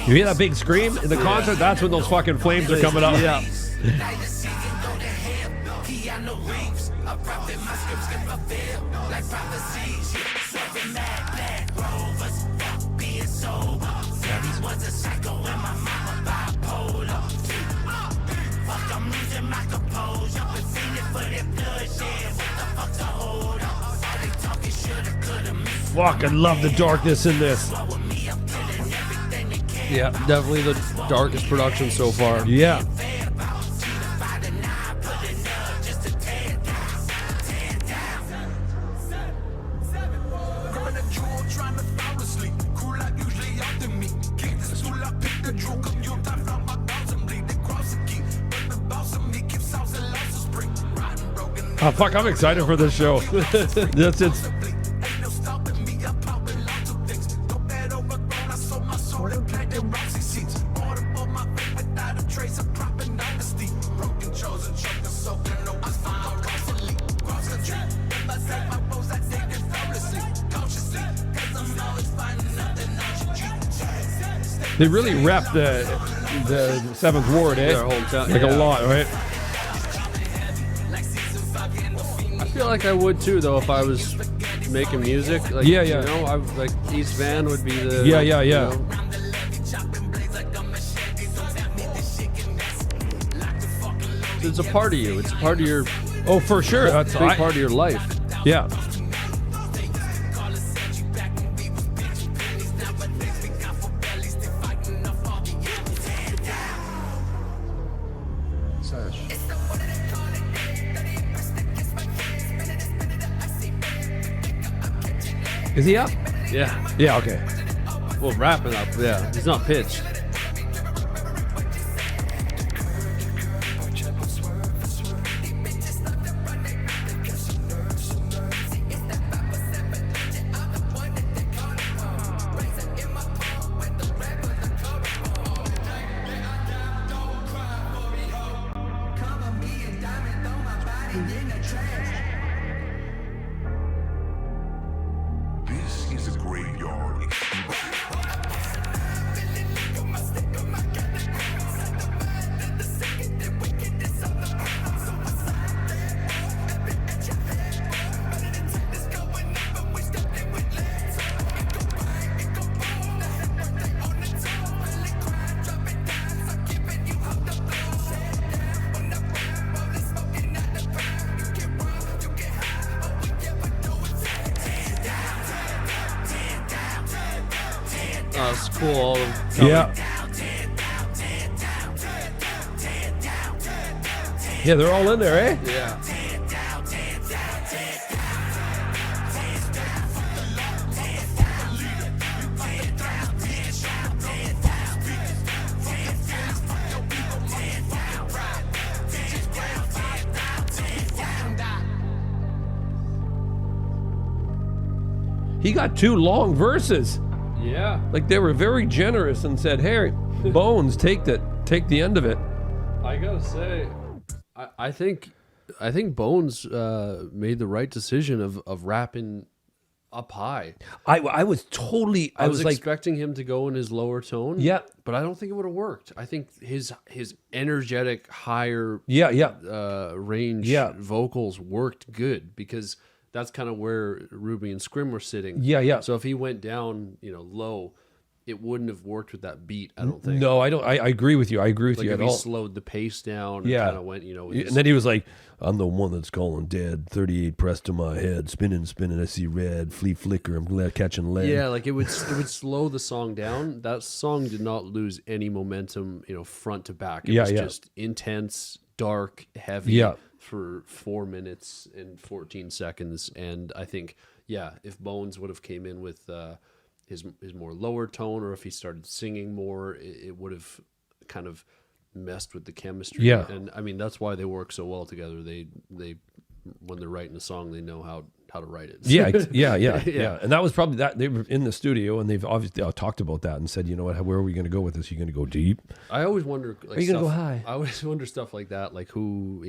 You hear that big scream in the concert? That's when those fucking flames are coming up. Yeah. was a psycho and my mama bipolar. Fuck, I'm losing my composure. Been feeling for that bloodshed. What the fuck's a hold up? All they talking shoulda, coulda, missed. Fuck, I love the darkness in this. With me, I'm killing everything they can. Yeah, definitely the darkest production so far. Yeah. Oh, fuck, I'm excited for this show. That's it. They really rep the 7th Ward, eh? Their hometown, Like yeah. a lot, right? I feel like I would too, though, if I was making music. Like, Yeah, yeah. You know, I like East Van would be the. Yeah. You know, it's a part of you. It's a part of your. Oh, for sure. That's Big part of your life. Yeah. Is he up? Yeah. Yeah, okay. Well, wrapping up. Yeah. He's not pitched. This is a graveyard experience. It's cool. All of Yeah. Yeah, they're all in there, eh? Yeah. He got 2 long verses. Yeah. Like they were very generous and said, "Hey, Bones, take the end of it." I gotta say, I think Bones made the right decision of rapping up high. I was totally. I was like, expecting him to go in his lower tone. Yeah. But I don't think it would have worked. I think his energetic higher yeah. range Yeah. vocals worked good because that's kind of where Ruby and Scrim were sitting. Yeah, yeah. So if he went down, low, it wouldn't have worked with that beat, I don't think. No, I don't. I agree with you. I agree with Like you if at he all. slowed the pace down Yeah. and kind of went, with And his, then he was like, "I'm the one that's calling dead. 38 pressed to my head, spinning, spinning. I see red, flea flicker. I'm catching lead." yeah, like it would slow the song down. That song did not lose any momentum, front to back. It was just intense, dark, heavy Yeah. for 4 minutes and 14 seconds. And I think, if Bones would have came in with his more lower tone, or if he started singing more, it would have kind of messed with the chemistry. Yeah. And I mean, that's why they work so well together. They when they're writing a song, they know how to write it. Yeah. And that was probably that. They were in the studio and they've obviously talked about that and said, "You know what? Where are we going to go with this? Are you going to go deep? I always wonder. Like, Are you gonna go high? I always wonder stuff like that, like who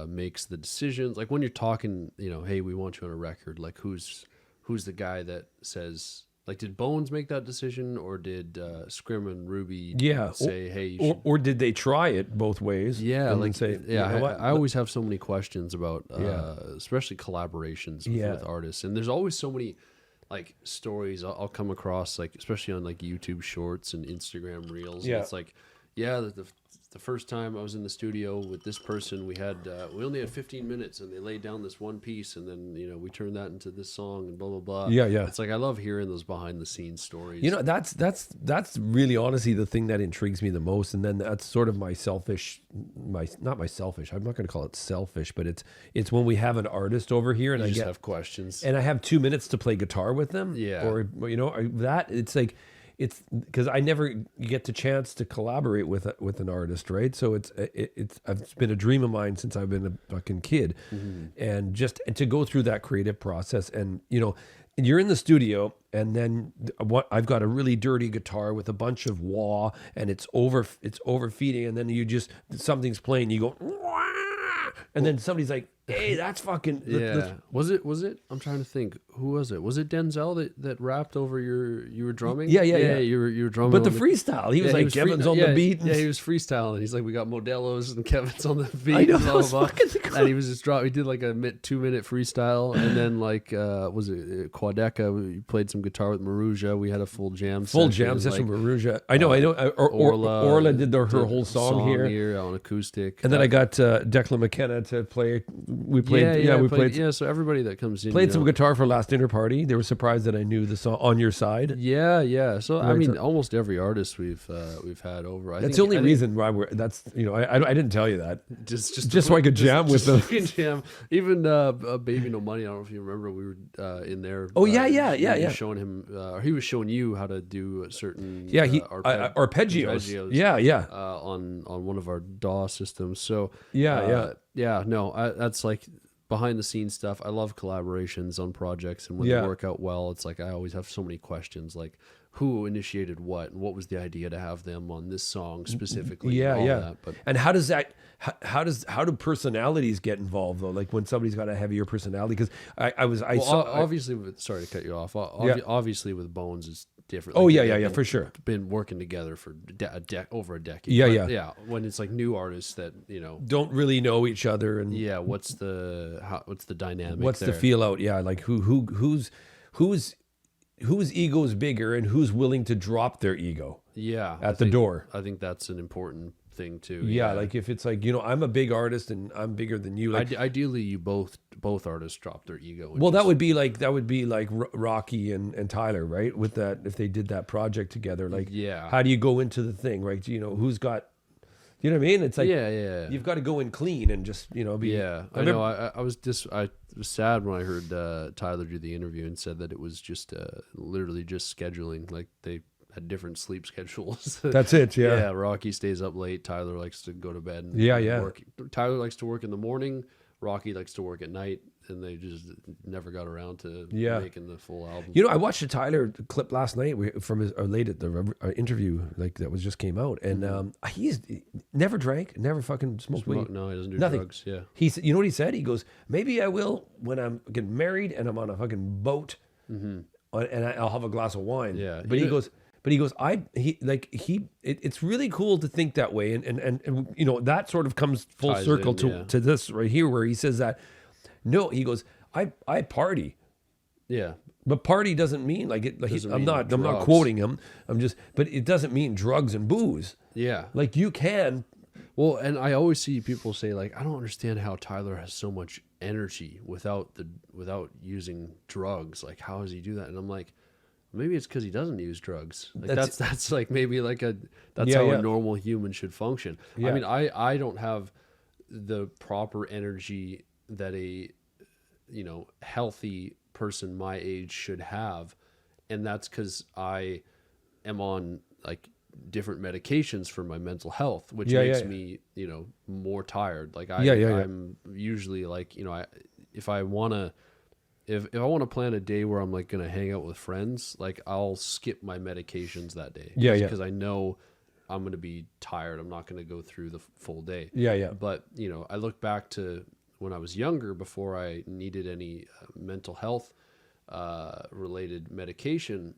makes the decisions. Like when you're talking, hey, we want you on a record. Like who's the guy that says, like, did Bones make that decision, or did Scrim and Ruby say, hey, you should... or did they try it both ways? Yeah, and like say, yeah. "You know what? I always have so many questions about, Yeah. especially collaborations Yeah. with artists, and there's always so many. like stories I'll come across, like especially on like YouTube Shorts and Instagram Reels. Yeah. And it's like, yeah, the first time I was in the studio with this person, we only had 15 minutes, and they laid down this one piece, and then we turned that into this song, and blah blah blah. Yeah, yeah. It's like I love hearing those behind the scenes stories. That's really honestly the thing that intrigues me the most, and then that's sort of not my selfish. I'm not going to call it selfish, but it's when we have an artist over here and you I just have questions, and I have 2 minutes to play guitar with them. Yeah. Or that it's like. It's because I never get the chance to collaborate with an artist, right? So it's been a dream of mine since I've been a fucking kid, and to go through that creative process, and you're in the studio, and then I've got a really dirty guitar with a bunch of wah, and it's overfeeding, and then something's playing, you go, wah, and then somebody's like, hey, that's fucking Was it? I'm trying to think. Who was it? Was it Denzel that rapped over you were drumming? Yeah. You were drumming. But the freestyle, he was like, Kevin's on the beat. Yeah, he was freestyling. He's like, we got Modelo's and Kevin's on the beat. I know, and that was fucking cool. And he was just he did like a 2-minute freestyle, and then like was it Quadeca? We played some guitar with Maruja. We had a full jam session with Maruja. I know. Orla did her whole song here on acoustic, and then I got Declan McKenna to play. We played. We played. Yeah, so everybody that comes in played some guitar for last dinner party. They were surprised that I knew the song "On Your Side." Yeah. So I mean, almost every artist we've had over. That's the only reason why we're. That's I didn't tell you that. Just so I could jam with them. Jam. Even Baby No Money. I don't know if you remember. We were in there. Oh yeah. Showing him. He was showing you how to do a certain. Yeah, arpeggios. Yeah. On one of our DAW systems. So yeah. No, that's like behind the scenes stuff. I love collaborations on projects, and when they work out well, it's like I always have so many questions, like who initiated what, and what was the idea to have them on this song specifically. That. But and how do personalities get involved though? Like when somebody's got a heavier personality, because obviously sorry to cut you off. Obviously with Bones it's different. Oh yeah, for sure. Been working together for over a decade. Yeah. When it's like new artists that don't really know each other, and what's the dynamic? What's the feel out? Yeah, like whose ego is bigger, and who's willing to drop their ego? Yeah, at the door. I think that's an important thing too. Yeah, like if it's like I'm a big artist and I'm bigger than you. Like ideally, you both artists drop their ego. Well, that would be like Rocky and Tyler, right? With that, if they did that project together, like how do you go into the thing, right? Who's got. You know what I mean? It's like you've got to go in clean and just be. Yeah, I know. I was sad when I heard Tyler do the interview and said that it was just literally just scheduling. Like they had different sleep schedules. That's it. Yeah. Yeah. Rocky stays up late. Tyler likes to go to bed. And work. Tyler likes to work in the morning. Rocky likes to work at night. And they just never got around to making the full album. I watched a Tyler clip last night from his interview that was just came out, and he's never drank, never fucking smoked weed. No, he doesn't do nothing. drugs. Yeah, he said, you know what he said? He goes, maybe I will when I'm getting married and I'm on a fucking boat, and I'll have a glass of wine. Yeah, but he goes. It's really cool to think that way, and that sort of comes full circle to this right here, where he says that. No, he goes, I party. Yeah. But party doesn't mean I'm not quoting him. But it doesn't mean drugs and booze. Yeah. Like you can. Well, and I always see people say like, I don't understand how Tyler has so much energy without using drugs. Like, how does he do that? And I'm like, maybe it's because he doesn't use drugs. Like that's like maybe like that's how a normal human should function. Yeah. I mean, I don't have the proper energy that a healthy person my age should have, and that's because I am on like different medications for my mental health, which makes me more tired. Like I'm usually like if I want to plan a day where I'm like gonna hang out with friends, like I'll skip my medications that day because I know I'm going to be tired. I'm not going to go through the full day. But I look back to when I was younger, before I needed any mental health related medication.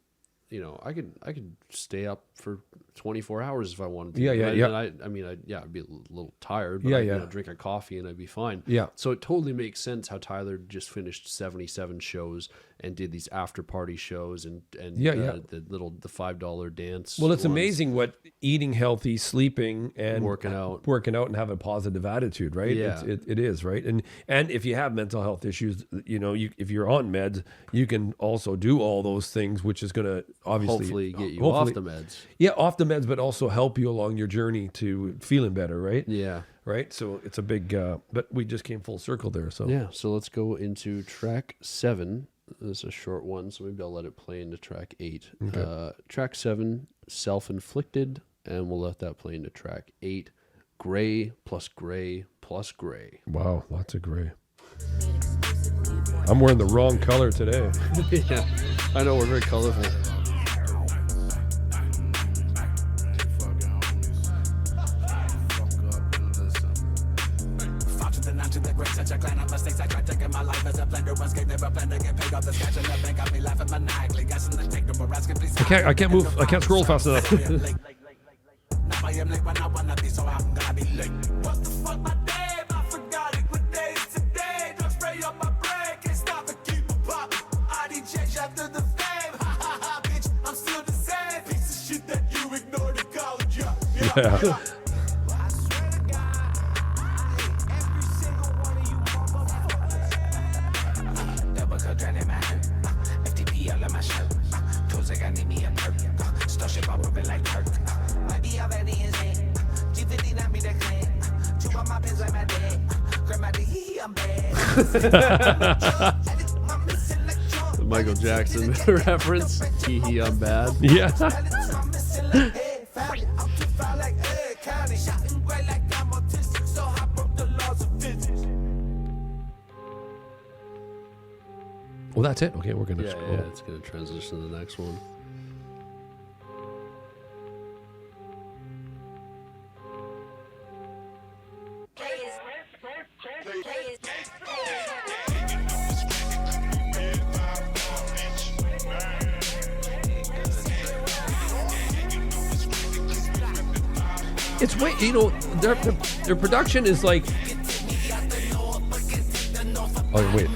I could stay up for 24 hours if I wanted to. I'd be a little tired, but I'd drink a coffee and I'd be fine. Yeah. So it totally makes sense how Tyler just finished 77 shows and did these after party shows and the $5 dance. Well, it's ones. amazing what eating healthy, sleeping, and working out and having a positive attitude, right? Yeah. It is, right? And if you have mental health issues, if you're on meds, you can also do all those things, which is going to obviously hopefully get you off the meds. Yeah, off the meds, but also help you along your journey to feeling better, right? Yeah. Right? So it's a big, but we just came full circle there. So yeah, so let's go into track 7. This is a short one, so maybe I'll let it play into track 8. Okay. Track 7, Self-Inflicted, and we'll let that play into track 8, Gray plus Gray plus Gray. Wow, lots of gray. I'm wearing the wrong color today. Yeah, I know, we're very colorful. I can't move. I can't scroll fast enough. Yeah. Michael Jackson reference. Hee, I'm bad. Yeah. Well, that's it. Okay, we're gonna scroll. Yeah, it's gonna transition to the next one. It's way, their production is like. Oh wait.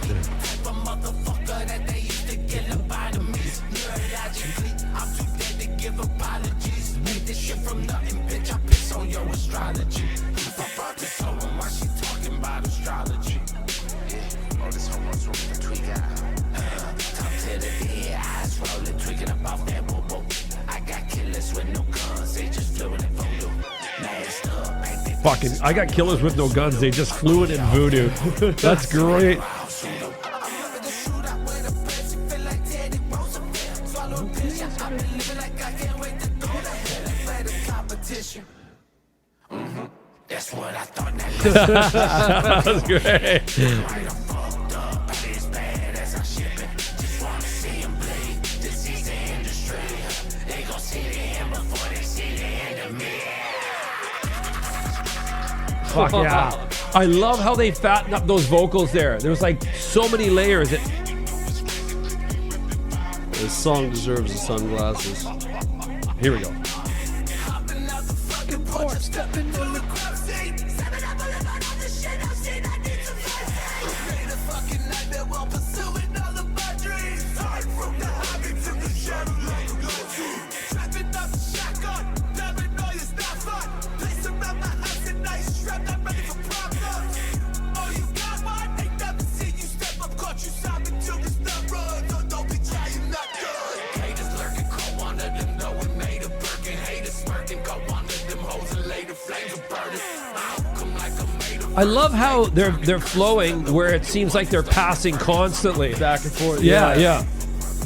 Fucking, I got killers with no guns. They just flew it in voodoo. That's great. That's what I thought. That's great. Fuck yeah. I love how they fatten up those vocals there. There's like so many layers. This song deserves the sunglasses. Here we go. I love how they're flowing where it seems like they're passing constantly Back and forth. Yeah.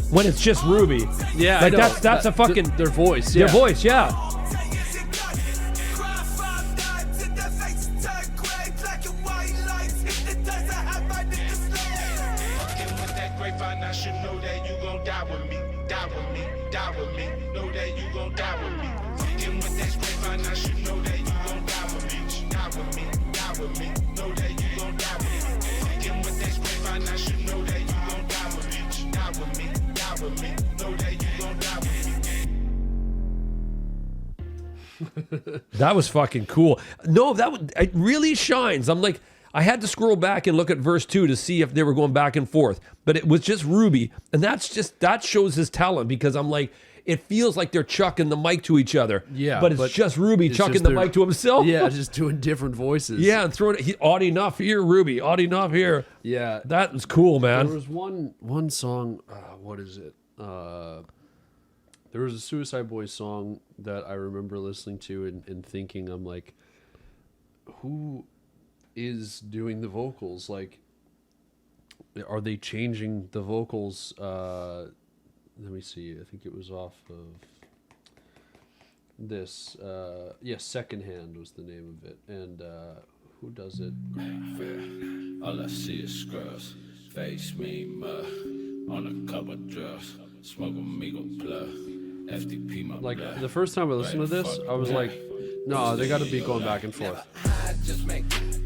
When it's just Ruby. Yeah, like I know. that's a fucking their voice. Their voice, yeah. That was fucking cool. No, it really shines. I'm like, I had to scroll back and look at verse 2 to see if they were going back and forth, but it was just Ruby. And that shows his talent, because I'm like, it feels like they're chucking the mic to each other. Yeah, but it's just Ruby it's chucking just the their- mic to himself. Yeah, just doing different voices. Yeah, and throwing it. Odd enough here, Ruby. Odd enough here. Yeah. That was cool, There man. was one song, what is it? There was a Suicide Boys song that I remember listening to and thinking, I'm like, who is doing the vocals? Like, are they changing the vocals? Let me see. I think it was off of this. Secondhand was the name of it. And who does it? All I see is scrubs, face me mud, on a couple drugs, smoke amigo plug, FDP my Like, blood. the first time I listened to this, I was like, no, they got to be going back and forth. Just make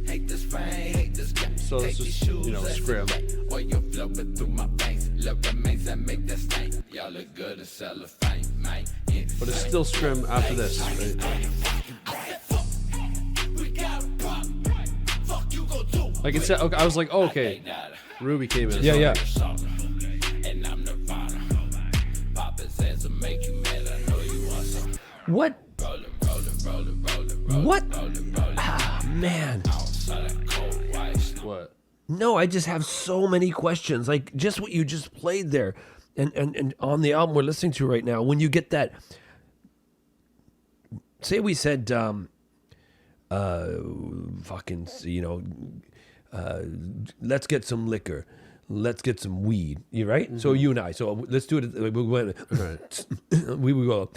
hate this fame, hate this game. So this is, Scrim. Or you're flowing through my veins. Love remains that make that stain. Y'all look good as cellophane, man. But it's still Scrim after this. Right? Like it's, okay, I was like, oh, okay, Ruby came in. Yeah. And I'm Nirvana. Papa says to make you mad. I know you want some. What? Rolling. What? Ah, man. Outside that cold ice. What? No, I just have so many questions. Like just what you just played there, and on the album we're listening to right now. When you get that, say we said, let's get some liquor, let's get some weed. You right? So you and I. So let's do it. We went. We would go.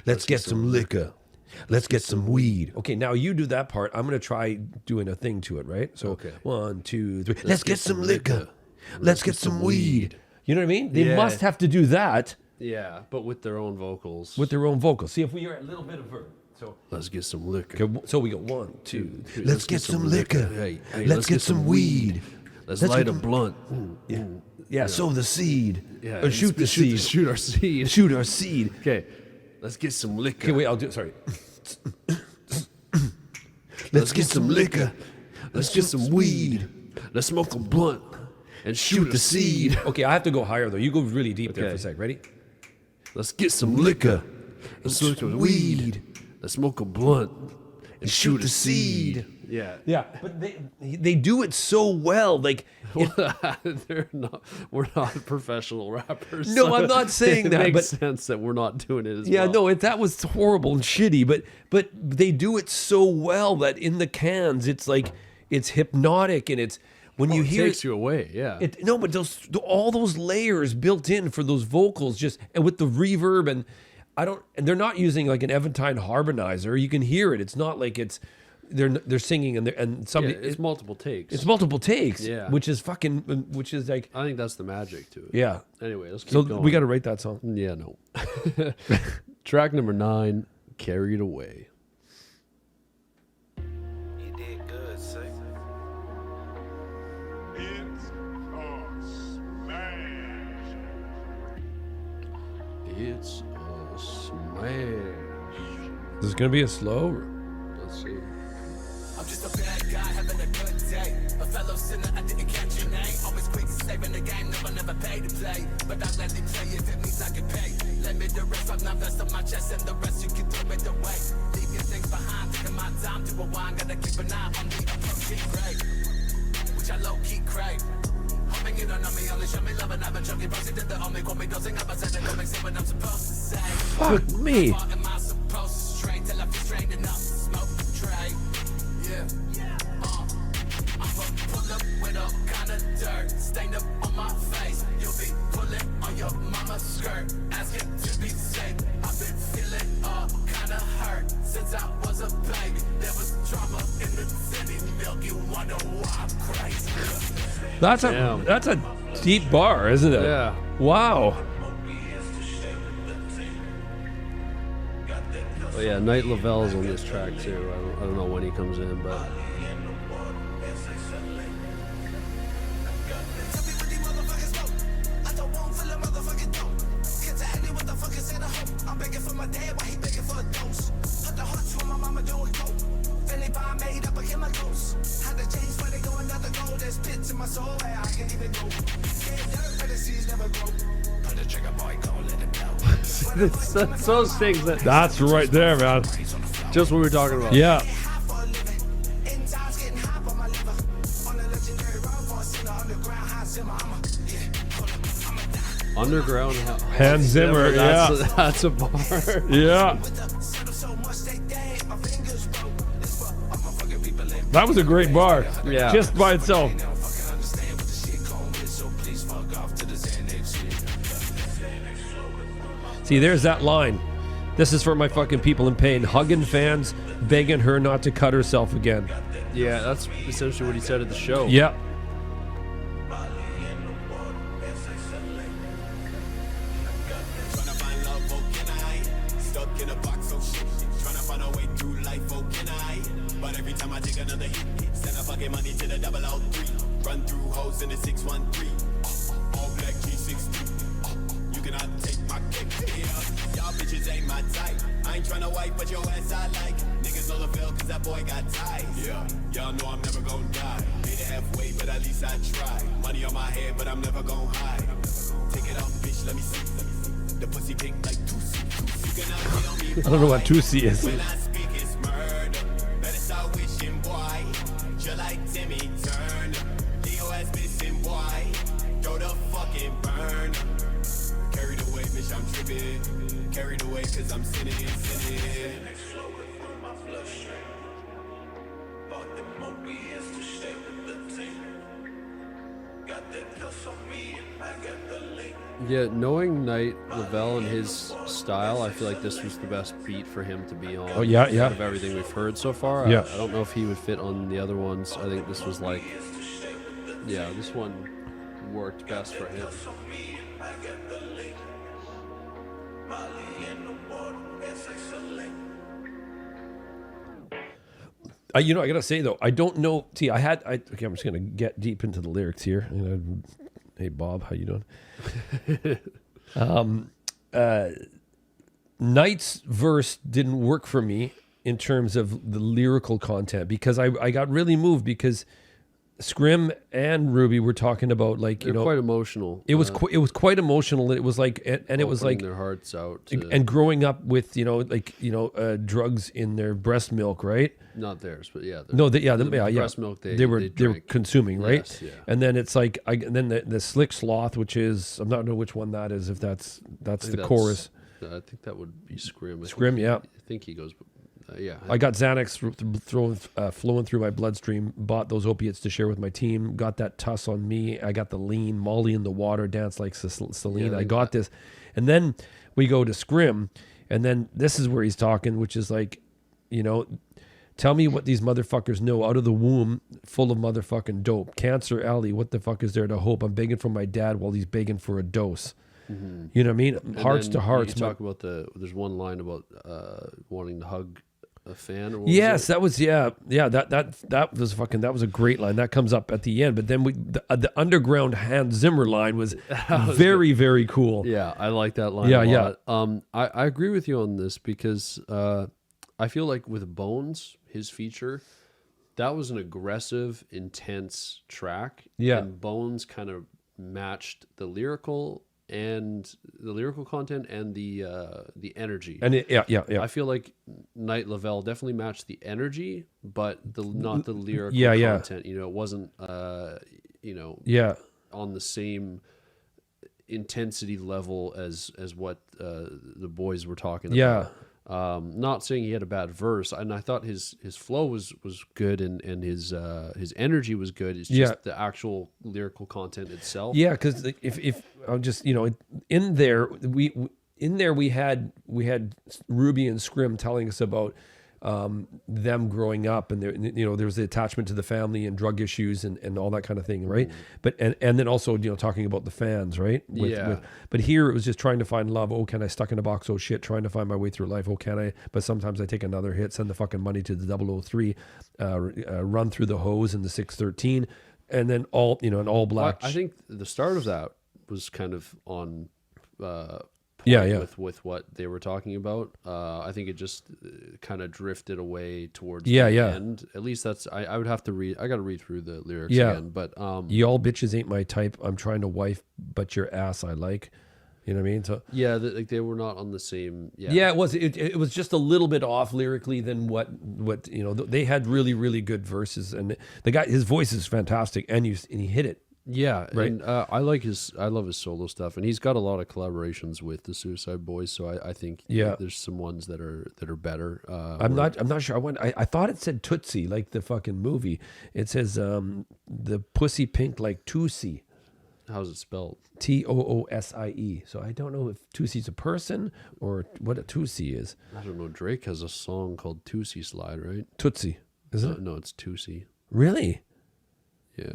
Let's get some liquor. Let's get some weed. Okay, now you do that part. I'm going to try doing a thing to it, right? So, Okay. 1, 2, 3. Let's get some liquor. Let's get some weed. You know what I mean? They Yeah. must have to do that Yeah, but with their own vocals. with their own vocals. See if we are a little bit of verb. So, Let's get some liquor. okay, so we go 1, 2, 3. Let's get some liquor. Hey, let's get some weed. Let's light a blunt. Yeah, sow the seed. Yeah, Or shoot the seed. Shoot our seed. Shoot our seed. Okay, let's get some liquor. Okay, wait, I'll do it. Sorry. Let's get some liquor. Let's get some weed. Let's smoke a blunt and shoot the seed. Okay, I have to go higher, though. You go really deep there for a Okay. sec. Ready? Let's get some liquor. Let's smoke some weed. Let's smoke a blunt and shoot a seed. Yeah. Yeah, but they do it so well. Like, We're not professional rappers. No, so I'm not saying it that, makes but- sense that we're not doing it as yeah, well. no, that was horrible and shitty. But they do it so well that in the cans, it's like it's hypnotic, and it's when you it hear takes you away. Yeah. No, but all those layers built in for those vocals, just and with the reverb, and they're not using like an Eventide harmonizer. You can hear it. It's not like they're singing and somebody. it's multiple takes. It's multiple takes. Yeah. which is like I think that's the magic to it. yeah. Anyway, let's keep So going. we got to write that song. Yeah, no. Track number 9, Carried Away. You did good, sir. It's a smash. It's a smash. Is this gonna be a slow? Let's see. I'm just a bad guy having a good day. A fellow sinner, I didn't catch your name. Always quick to save in the game, never pay to play. But I gladly play if it means I can pay. Let me the rest, I'm not vest on my chest, and the rest you can throw it away. Leave your things behind, taking my time to a wine. Gotta keep an eye on the approaching grave, which I low key crave. Hoping you don't know me, only show me love, and I've been joking. Rosie did the only call me dosing up. I said it, don't say what I'm supposed to say. Fuck me. What am I supposed to strain till I feel strained enough to smoke the tray? Yeah. I'ma pull up with all kind of dirt stained up on my face. You'll be pulling on your mama's skirt, asking to be safe. I've been feeling all kind of hurt since I was a baby. There was drama in the city, milk. You wonder why I'm crazy. Damn. That's a deep bar, isn't it? Yeah. Wow. Oh yeah, Knight Lavelle's on this track too. I don't know when he comes in, but I'm begging for my dad while he begging for a dose. Put the heart to my mama doing coke. Philly bomb made up a chemicals. Had to change there's pits in my soul where I can even go. Get dirt where the seas never grow. Put the trigger, boy, go let it go. It's those things that That's right there, man. just what we were talking about. Yeah. High for a living. In times getting high for my liver. On a legendary road for a sinner. Underground high simmer. I'ma die. Underground Hans Zimmer, that's a bar. Yeah. So much they think my fingers broke. It's for all my fucking people in. That was a great bar. Yeah. Just by itself. Fucking understand what the shit going with. So please fuck off to the Xanax shit. See, there's that line. This is for my fucking people in pain. Hugging fans, begging her not to cut herself again. Yeah, that's essentially what he said at the show. Yeah. Tryna find love, oh can I? Stuck in a box, oh shit. Tryna find a way through life, oh can I? But every time I take another hit, send a fucking money to the 003. Run through hoes in the 613. All black G62. You cannot take my kick. Yeah, y'all bitches ain't my type. I ain't tryna wipe, but your ass I like. Niggas know the feel cause that boy got ties. Yeah, y'all know I'm never gonna die. Made it halfway, but at least I try. Money on my head, but I'm never gonna hide. Take it off, bitch, let me see. The pussy pink like Tusi. You cannot hit on me. I don't know what 2C is. When I speak, it's murder. Better start wishing, boy. Just like Timmy Turner. Leo ass missing, boy. Throw the fucking burn. Carried away, bitch, I'm tripping. Carried away, cause I'm sinning. Bought the Mobius to stay with the team. Got that plus on me, and I got the link. Yeah, knowing Knight Lavelle and his style, I feel like this was the best beat for him to be on. Oh, yeah, yeah. Out of everything we've heard so far. Yeah. I don't know if he would fit on the other ones. I think this was like, yeah, this one worked best for him. You know, I gotta say though, I don't know. See, okay, I'm just gonna get deep into the lyrics here. Hey Bob, how you doing? Knight's verse didn't work for me in terms of the lyrical content because I got really moved because Scrim and Ruby were talking about like They're quite emotional. it was quite emotional. It was like and it was like their hearts out and growing up with drugs in their breast milk, right? not theirs, but yeah. The breast milk they were drank. consuming, right? Yes, yeah. And then it's like and then the slick sloth, which is I'm not know which one that is. If that's the chorus. I think that would be Scrim. Yeah. I think he goes. Yeah. I got Xanax flowing through my bloodstream. Bought those opiates to share with my team. Got that tuss on me. I got the lean. Molly in the water. Dance like Celine. Yeah, I got this. And then we go to Scrim. And then this is where he's talking, which is like, tell me what these motherfuckers know. Out of the womb, full of motherfucking dope. Cancer Alley, what the fuck is there to hope? I'm begging for my dad while he's begging for a dose. Mm-hmm. You know what I mean? And Hearts to hearts. You talk about there's one line about wanting to hug a fan. Or what yes, that was that was that was a great line. That comes up at the end, but then the underground Hans Zimmer line was very very cool. Yeah, I like that line. a lot. I agree with you on this because I feel like with Bones, his feature, that was an aggressive, intense track. Yeah, and Bones kind of matched the lyrical content and the energy. And I feel like Knight Lavelle definitely matched the energy, but not the lyrical content. It wasn't on the same intensity level as what the boys were talking about. Not saying he had a bad verse, and I thought his flow was good and his energy was good. It's just the actual lyrical content itself. Yeah, because if I'm just in there we had Ruby and Scrim telling us about them growing up, and there was the attachment to the family and drug issues and all that kind of thing, right? But and then also talking about the fans, right? But here it was just trying to find love. Oh, can I stuck in a box? Oh shit, trying to find my way through life. Oh, can I? But sometimes I take another hit, send the fucking money to the 003, run through the hose in the 613, and then all an all black. I think the start of that was kind of on Yeah. with what they were talking about. I think it just kind of drifted away towards Yeah, the yeah. end. At least that's I would have to read. I got to read through the lyrics Yeah. again. But Y'all bitches ain't my type. I'm trying to wife, but your ass I like. You know what I mean? So yeah, like they were not on the same. Yeah, yeah, it was. It was just a little bit off lyrically than what you know. They had really, really good verses, and the guy, his voice is fantastic, and he hit it. Yeah, Right. and I love his solo stuff, and he's got a lot of collaborations with the Suicide Boys. So I think there's some ones that are better. I'm not sure. I thought it said Tootsie, like the fucking movie. It says the pussy pink like Tootsie. How's it spelled? Toosie. So I don't know if Toosie's a person or what a Tootsie is. I don't know. Drake has a song called Tootsie Slide, right? Tootsie, is it? No, it's Tootsie. Really? Yeah.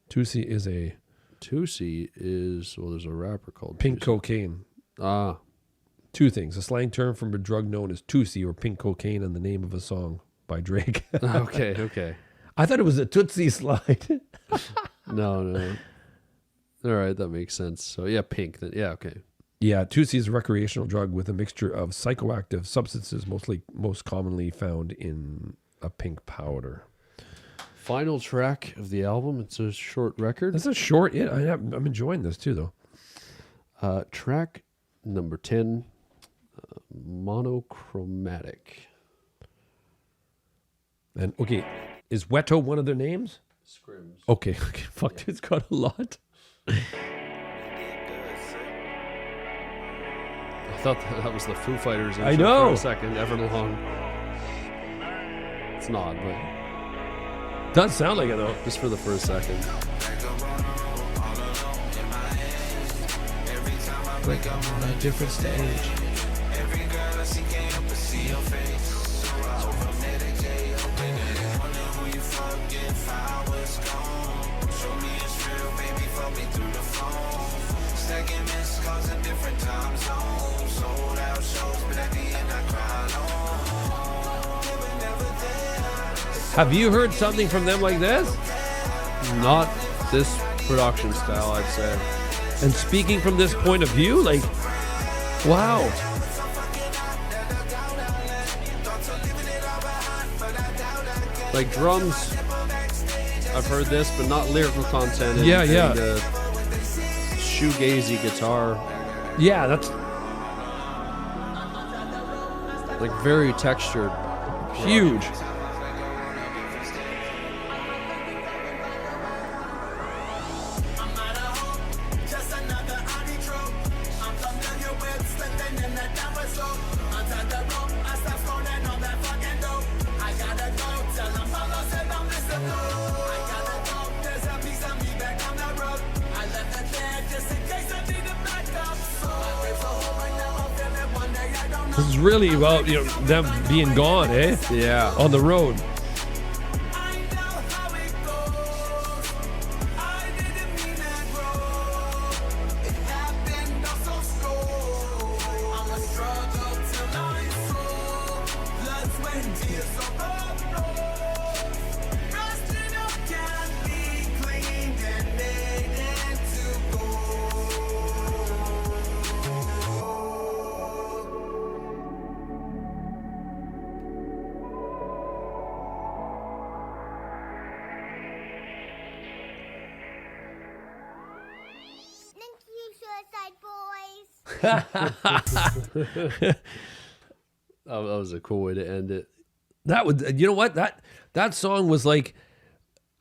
Tootsie is a Tootsie is, well, there's a rapper called pink Tootsie. cocaine. Ah. Two things: a slang term from a drug known as Tootsie or pink cocaine, and the name of a song by Drake. Okay. I thought it was a Tootsie Slide. No. All right, that makes sense. So yeah, pink. Then yeah, okay. Yeah, Tootsie is a recreational drug with a mixture of psychoactive substances, most commonly found in a pink powder. Final track of the album. It's a short record. This is short. Yeah, I'm enjoying this too, though. Track number 10, Monochromatic. And okay, is Weto one of their names? Scrims. Okay. Fuck, dude, it's got a lot. I thought that was the Foo Fighters intro I know. for a second, Everlong. It's not, but Does sound like it though. just for the first second. Like on a different stage. Have you heard something from them like this? Not this production style, I'd say. And speaking from this point of view, like, wow. Like drums, I've heard this, but not lyrical content. And, Yeah. And, shoegazy guitar, Yeah, that's like very textured. huge. This is really about them being gone, eh? Yeah. On the road. That was a cool way to end it. That would, you know what? That song was like,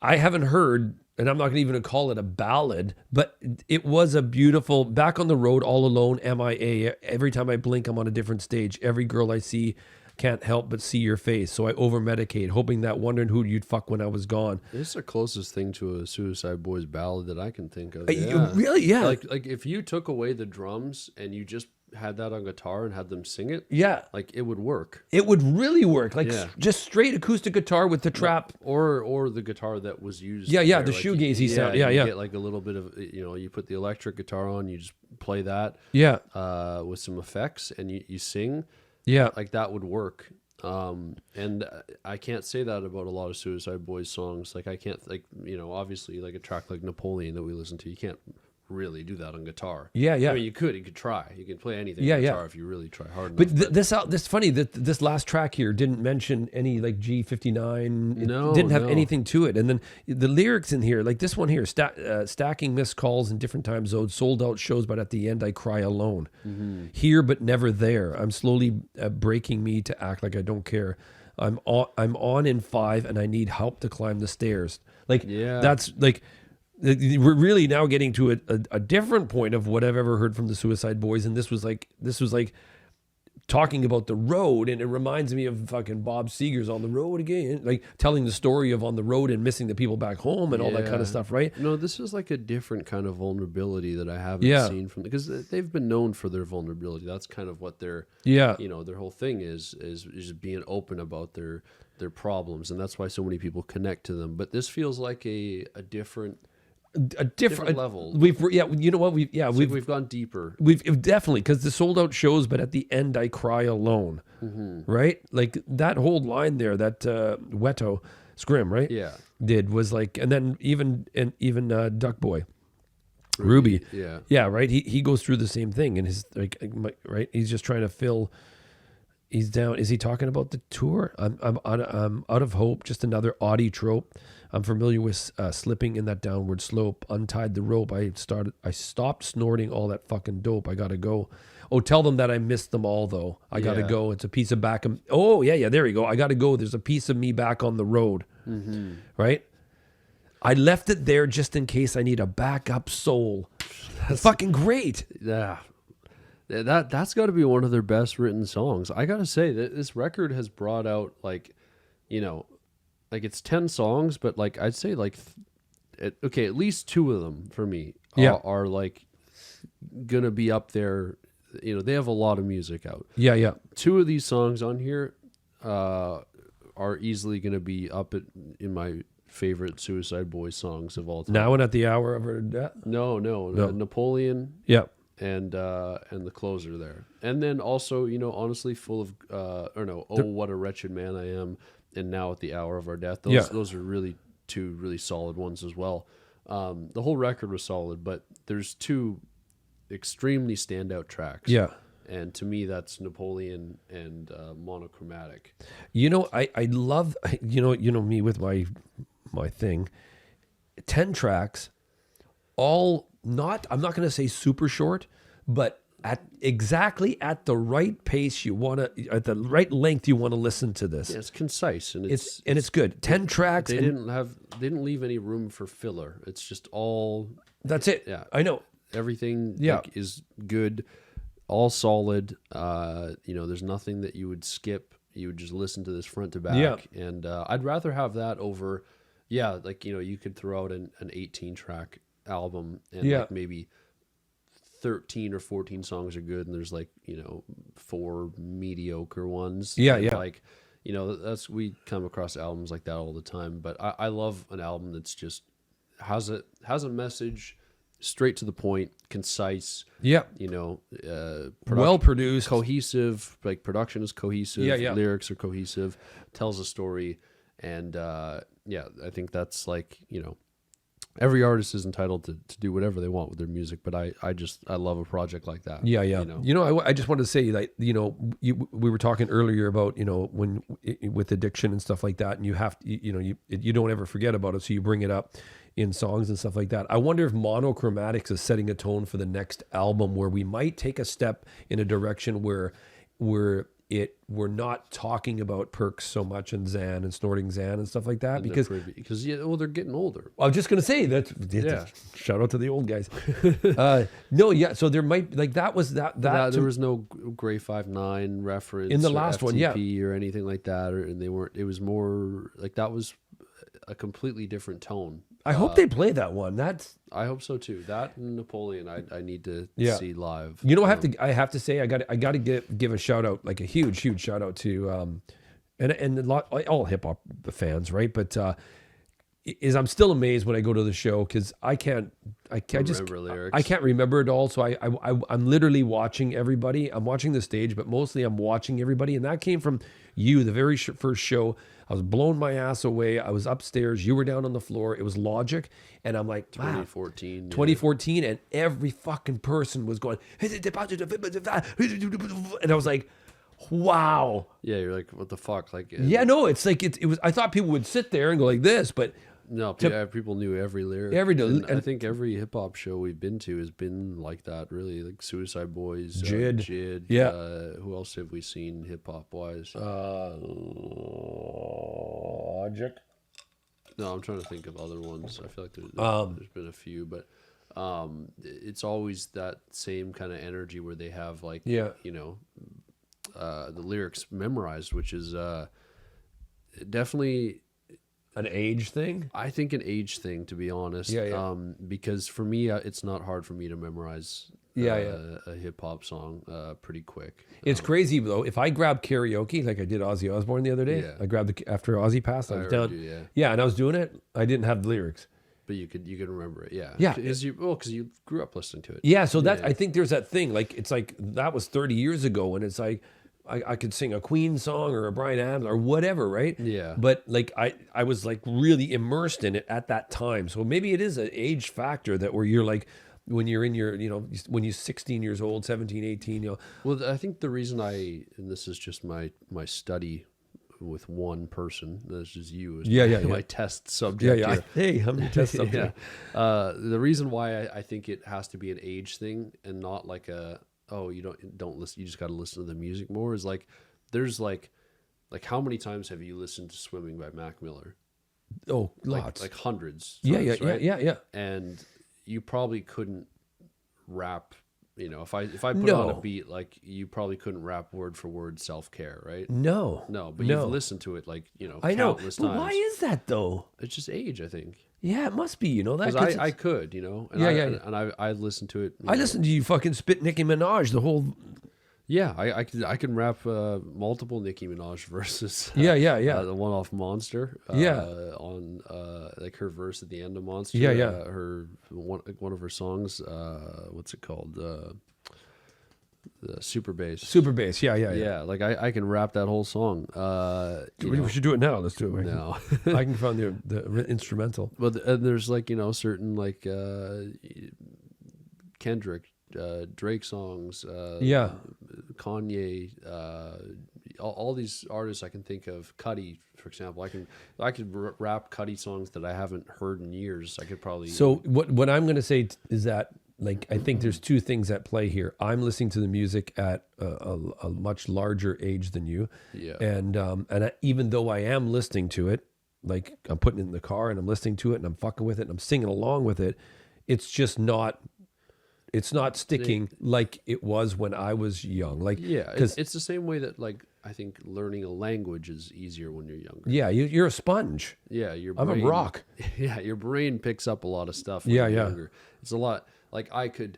I haven't heard, and I'm not even gonna call it a ballad, but it was a beautiful, back on the road, all alone, MIA. Every time I blink, I'm on a different stage. Every girl I see can't help but see your face. So I over medicate, hoping that wondering who you'd fuck when I was gone. It's the closest thing to a Suicide Boys ballad that I can think of. Really? Yeah. Like if you took away the drums and you just had that on guitar and had them sing it, Yeah. like it would work. It would really work. Like Yeah. just straight acoustic guitar with the trap. Or the guitar that was used. Yeah, there. the Like, shoegazy sound. Yeah, you yeah. get like a little bit of, you put the electric guitar on, you just play that Yeah. with some effects and you sing. Yeah. Like that would work. And I can't say that about a lot of Suicide Boys songs. Like I can't, like, obviously like a track like Napoleon that we listen to, you can't really do that on guitar. Yeah, yeah. I mean, you could try. You can play anything Yeah, on yeah. guitar if you really try hard enough. But this funny that this last track here didn't mention any like G59. It No, didn't have no. anything to it. And then the lyrics in here, like this one here, stacking missed calls in different time zones, sold out shows, but at the end I cry alone. Here but never there. I'm slowly breaking me to act like I don't care. I'm on in 5 and I need help to climb the stairs. Like that's like. We're really now getting to a different point of what I've ever heard from the Suicide Boys, and this was like talking about the road, and it reminds me of fucking Bob Seger's On the Road Again, like telling the story of on the road and missing the people back home and all that kind of stuff, right? No, this is like a different kind of vulnerability that I haven't seen from, because they've been known for their vulnerability. That's kind of what their their whole thing is being open about their problems, and that's why so many people connect to them. But this feels like a different level. You know what? We've gone deeper. We've definitely, because the sold out shows, but at the end I cry alone, right? Like that whole line there, that Weto Scrim, right? Yeah, was like, and then even Duck Boy, Ruby, right. He goes through the same thing, and his right. He's just trying to fill. He's down. Is he talking about the tour? I'm out of hope. Just another Audi trope. I'm familiar with slipping in that downward slope. Untied the rope. I stopped snorting all that fucking dope. I gotta go. Oh, tell them that I missed them all though. I gotta go. It's a piece of back. Oh yeah. There you go. I gotta go. There's a piece of me back on the road. Right. I left it there just in case I need a backup soul. That's fucking great. Yeah. That's got to be one of their best written songs. I got to say that this record has brought out like it's 10 songs, but like I'd say like at least 2 of them for me are like gonna be up there. They have a lot of music out. Yeah. 2 of these songs on here are easily gonna be up in my favorite Suicide Boys songs of all time. Now and At the Hour of Her Death. No. Napoleon. Yeah. And the closer there, and then also honestly full of what a wretched man I am, and Now at the Hour of Our Death. Those are really 2 really solid ones as well. The whole record was solid, but there's 2 extremely standout tracks. Yeah, and to me that's Napoleon and Monochromatic. I love me with my thing. 10 tracks, all. I'm not going to say super short, but exactly at the right pace at the right length you want to listen to this. Yeah, it's concise and it's good. 10 tracks. They didn't leave any room for filler. It's just all. That's it. Yeah, I know everything. Is good, all solid. There's nothing that you would skip. You would just listen to this front to back. Yeah. And I'd rather have that over. Yeah, you could throw out an 18 track album and like maybe 13 or 14 songs are good, and there's 4 mediocre ones. That's, we come across albums like that all the time, but I love an album that's just has a message, straight to the point, concise. Well produced, cohesive. Like production is cohesive. Lyrics are cohesive, tells a story, and I think that's every artist is entitled to do whatever they want with their music, but I love a project like that. I just wanted to say that we were talking earlier about when with addiction and stuff like that, and you have to, you don't ever forget about it, so you bring it up in songs and stuff like that. I wonder if Monochromatics is setting a tone for the next album, where we might take a step in a direction where we're not talking about perks so much and Xan and snorting Xan and stuff like that, because they're getting older. I was just gonna say that. Shout out to the old guys. So there might that was that there was no Grey 5-9 reference in the last FTP or anything like that, and they weren't. It was more like that was a completely different tone. I hope they play that one. I hope so too. That and Napoleon, I need to see live. I have to say, I got to give a shout out, like a huge shout out to and a lot all hip hop fans, right? But is I'm still amazed when I go to the show because I just remember lyrics. I can't remember it all. So I'm literally watching everybody. I'm watching the stage, but mostly I'm watching everybody. And that came from you, the very first show. I was blowing my ass away. I was upstairs. You were down on the floor. It was Logic. And I'm like, wow. 2014. Yeah. 2014. And every fucking person was going, and I was like, wow. Yeah, you're like, what the fuck? Like, Yeah, no, it's like, it was, I thought people would sit there and go like this, but no, people knew every lyric. And I think every hip hop show we've been to has been like that, really. Like Suicide Boys, Jid. Yeah. Who else have we seen hip hop wise? Logic. No, I'm trying to think of other ones. I feel like there's been a few, but it's always that same kind of energy where they have like, the lyrics memorized, which is definitely an age thing. I think an age thing, to be honest. Yeah. Because for me, it's not hard for me to memorize a hip hop song pretty quick. It's crazy though. If I grab karaoke, like I did Ozzy Osbourne the other day, I grabbed after Ozzy passed. I was down. And I was doing it. I didn't have the lyrics. But you could remember it, yeah. Yeah. Because you grew up listening to it. Yeah, so that I think there's that thing. Like it's like that was 30 years ago, and it's like I could sing a Queen song or a Bryan Adams or whatever, right? Yeah. But like I was like really immersed in it at that time. So maybe it is an age factor that where you're like when you're in your, when you're 16 years old, 17, 18, Well, I think the reason and this is just my study with one person, that's just you, is my test subject. Yeah. Hey, I'm your test subject. The reason why I think it has to be an age thing and not like you don't listen, you just got to listen to the music more, is like there's like how many times have you listened to Swimming by Mac Miller? Oh, lots. Like hundreds. Yeah. And you probably couldn't rap, if I put on a beat, like you probably couldn't rap word for word self-care, right? No, but you've listened to it like, I know. countless But times. why is that though? It's just age, I think. Yeah, it must be, that. Because I could, and I listened to it. I listened to you fucking spit Nicki Minaj the whole. Yeah, I can rap multiple Nicki Minaj verses. Yeah. The one off Monster. On like her verse at the end of Monster. Yeah. Her one of her songs. What's it called? The Super Bass. Super Bass. Yeah. Yeah, like I can rap that whole song. We should do it now. Let's do it. No. I can find the instrumental. Well, there's like certain like Kendrick, Drake songs. Kanye, all these artists I can think of. Cudi, for example, I could rap Cudi songs that I haven't heard in years. I could probably. So what I'm going to say is that, like, I think there's two things at play here. I'm listening to the music at a much larger age than you, and even though I am listening to it, like I'm putting it in the car and I'm listening to it and I'm fucking with it and I'm singing along with it, it's just not. It's not sticking like it was when I was young. Like, because it's the same way that, like, I think learning a language is easier when you're younger. Yeah, you're a sponge. Yeah, I'm a rock. Yeah, your brain picks up a lot of stuff when you're younger. It's a lot. Like, I could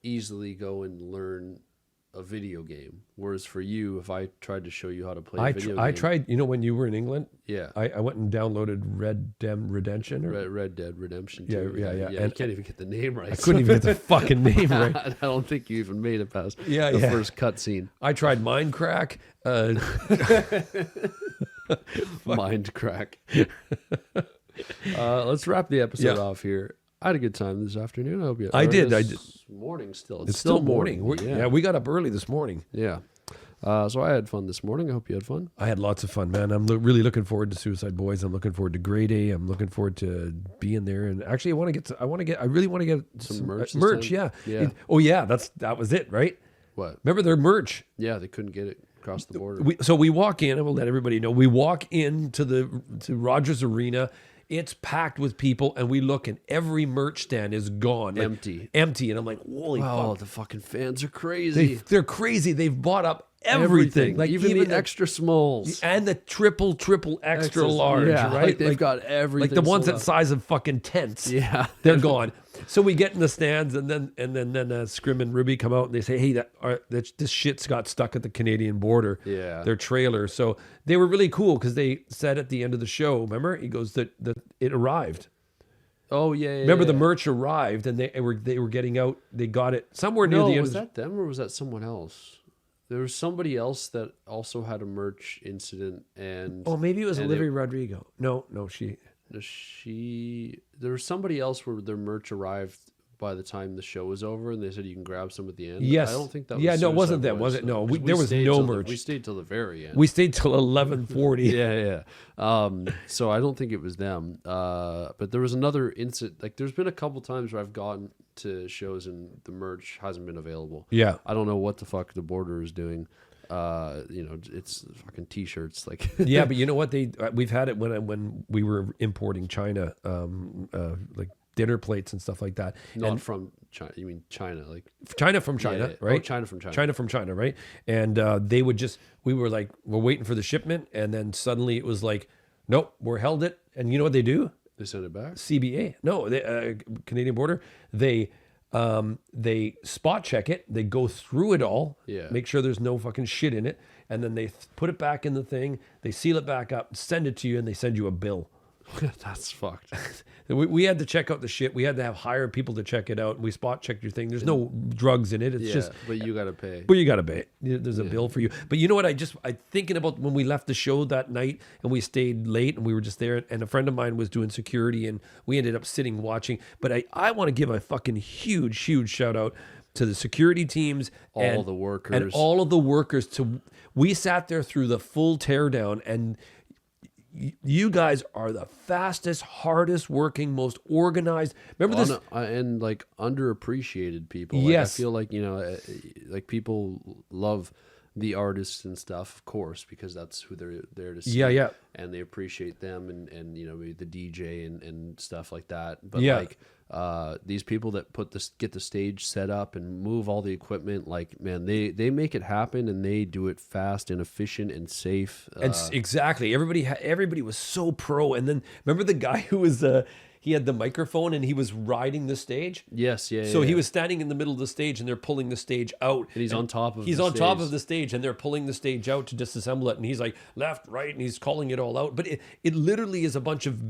easily go and learn a video game, whereas for you, if I tried to show you how to play a video game, I tried. When you were in England, yeah, I went and downloaded Red Dead Redemption. Red Dead Redemption. Yeah. And you can't even get the name right. I couldn't even get the fucking name right. I don't think you even made it past the first cutscene. I tried Mindcrack. Mindcrack. Let's wrap the episode off here. I had a good time this afternoon. I hope you. I did. Morning still. It's still morning. We got up early this morning. Yeah. So I had fun this morning. I hope you had fun. I had lots of fun, man. I'm really looking forward to Suicide Boys. I'm looking forward to Grey Day. I'm looking forward to being there. And actually, I really want to get some merch. Yeah. That was it, right? What? Remember their merch? Yeah, they couldn't get it across the border. So we walk in, and we'll let everybody know. We walk into to Rogers Arena. It's packed with people, and we look, and every merch stand is gone. Empty. And I'm like, holy fuck. The fucking fans are crazy. They're crazy. They've bought up everything. Like even the extra smalls. And the triple extra large, right? Like they've got everything. Like the ones that size of fucking tents. Yeah. They're gone. So we get in the stands, and then Scrim and Ruby come out and they say, "Hey, this shit's got stuck at the Canadian border." Yeah. Their trailer. So they were really cool because they said at the end of the show, remember, he goes that it arrived. Oh yeah. Remember the merch arrived, and they were getting out. They got it somewhere near the end. Was that them or was that someone else? There was somebody else that also had a merch incident, and maybe it was Olivia Rodrigo. No, she. There was somebody else where their merch arrived by the time the show was over, and they said you can grab some at the end. Yes, I don't think that was no, it wasn't Suicide them, Boys, was it? so- No, because there was stayed no till merch. We stayed till the very end. We stayed till 11:40. Yeah. So I don't think it was them. But there was another incident. Like, there's been a couple times where I've gotten to shows and the merch hasn't been available. Yeah. I don't know what the fuck the border is doing. It's fucking t-shirts. Like, Yeah, but you know what? We've had it when we were importing China, like dinner plates and stuff like that. not from China. You mean China? Like China from China, yeah. right? Oh, China from China. China from China, right? And they would we were like, we're waiting for the shipment, and then suddenly it was like, nope, we're held it. And you know what they do? They sent it back. CBA, no, Canadian border. They spot check it. They go through it all, Yeah. make sure there's no fucking shit in it, and then they put it back in the thing. They seal it back up, send it to you, and they send you a bill. That's fucked. We had to check out the shit. We had to have hired people to check it out. We spot checked your thing. There's no drugs in it. It's Yeah, just. but you got to pay. But you got to pay. There's a bill for you. But you know what? I thinking about when we left the show that night and we stayed late and we were just there, and a friend of mine was doing security and we ended up sitting watching. But I want to give a fucking huge shout out to the security teams, All the workers. and all of the workers. We sat there through the full teardown, and you guys are the fastest, hardest working, most organized. Remember this? And like underappreciated people. Yes. I feel like, like people love the artists and stuff, of course, because that's who they're there to see. Yeah. And they appreciate them and maybe the DJ and stuff like that. But Yeah. like these people that get the stage set up and move all the equipment, like, man, they make it happen, and they do it fast and efficient and safe. And exactly, everybody was so pro. And then remember the guy who was he had the microphone and he was riding the stage. Yes, yeah. So he yeah. was standing in the middle of the stage and they're pulling the stage out. And he's on top of He's the on top stage. of the stage and they're pulling the stage out to disassemble it. And he's like left, right, and he's calling it all out. But it literally is a bunch of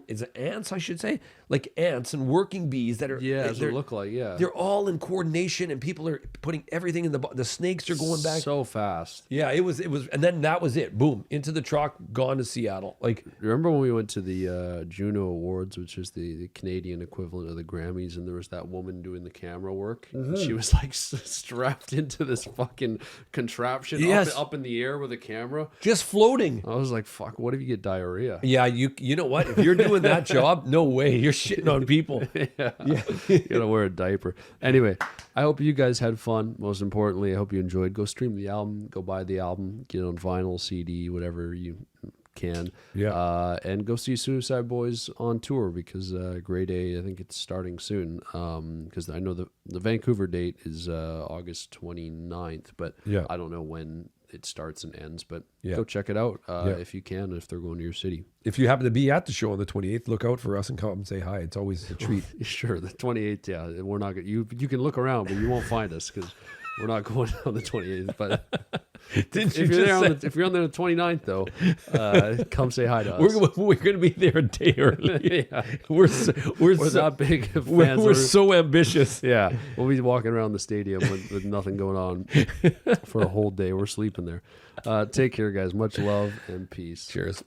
is it ants, I should say, like ants and working bees that are that's what it look like. Yeah, they're all in coordination and people are putting everything in the snakes are going back so fast. Yeah, it was, and then that was it. Boom, into the truck, gone to Seattle. Like, Remember when we went to the Juno Awards, which is the Canadian equivalent of the Grammys, and there was that woman doing the camera work? And she was like strapped into this fucking contraption Yes. up in the air with a camera. just floating. I was like, fuck, what if you get diarrhea? Yeah, you know what? If you're doing that job, no way, you're shitting on people. You gotta wear a diaper. Anyway, I hope you guys had fun. Most importantly, I hope you enjoyed. Go stream the album, go buy the album, get it on vinyl, CD, whatever you can. Yeah. And go see Suicide Boys on tour, because Grey Day, I think it's starting soon. Because I know the Vancouver date is August 29th, but Yeah. I don't know when it starts and ends. But Yeah. go check it out Yeah. if you can, if they're going to your city. If you happen to be at the show on the 28th, look out for us and come up and say hi. It's always a treat. Sure, the 28th. Yeah, we're not gonna. You can look around, but you won't find us because we're not going on the 28th. But Didn't if you're there if you're on the 29th, though, come say hi to us. We're going to be there a day early. Yeah. We're We're so, not big of we're, fans. we're so ambitious. Yeah, we'll be walking around the stadium with nothing going on for a whole day. We're sleeping there. Take care, guys. Much love and peace. Cheers.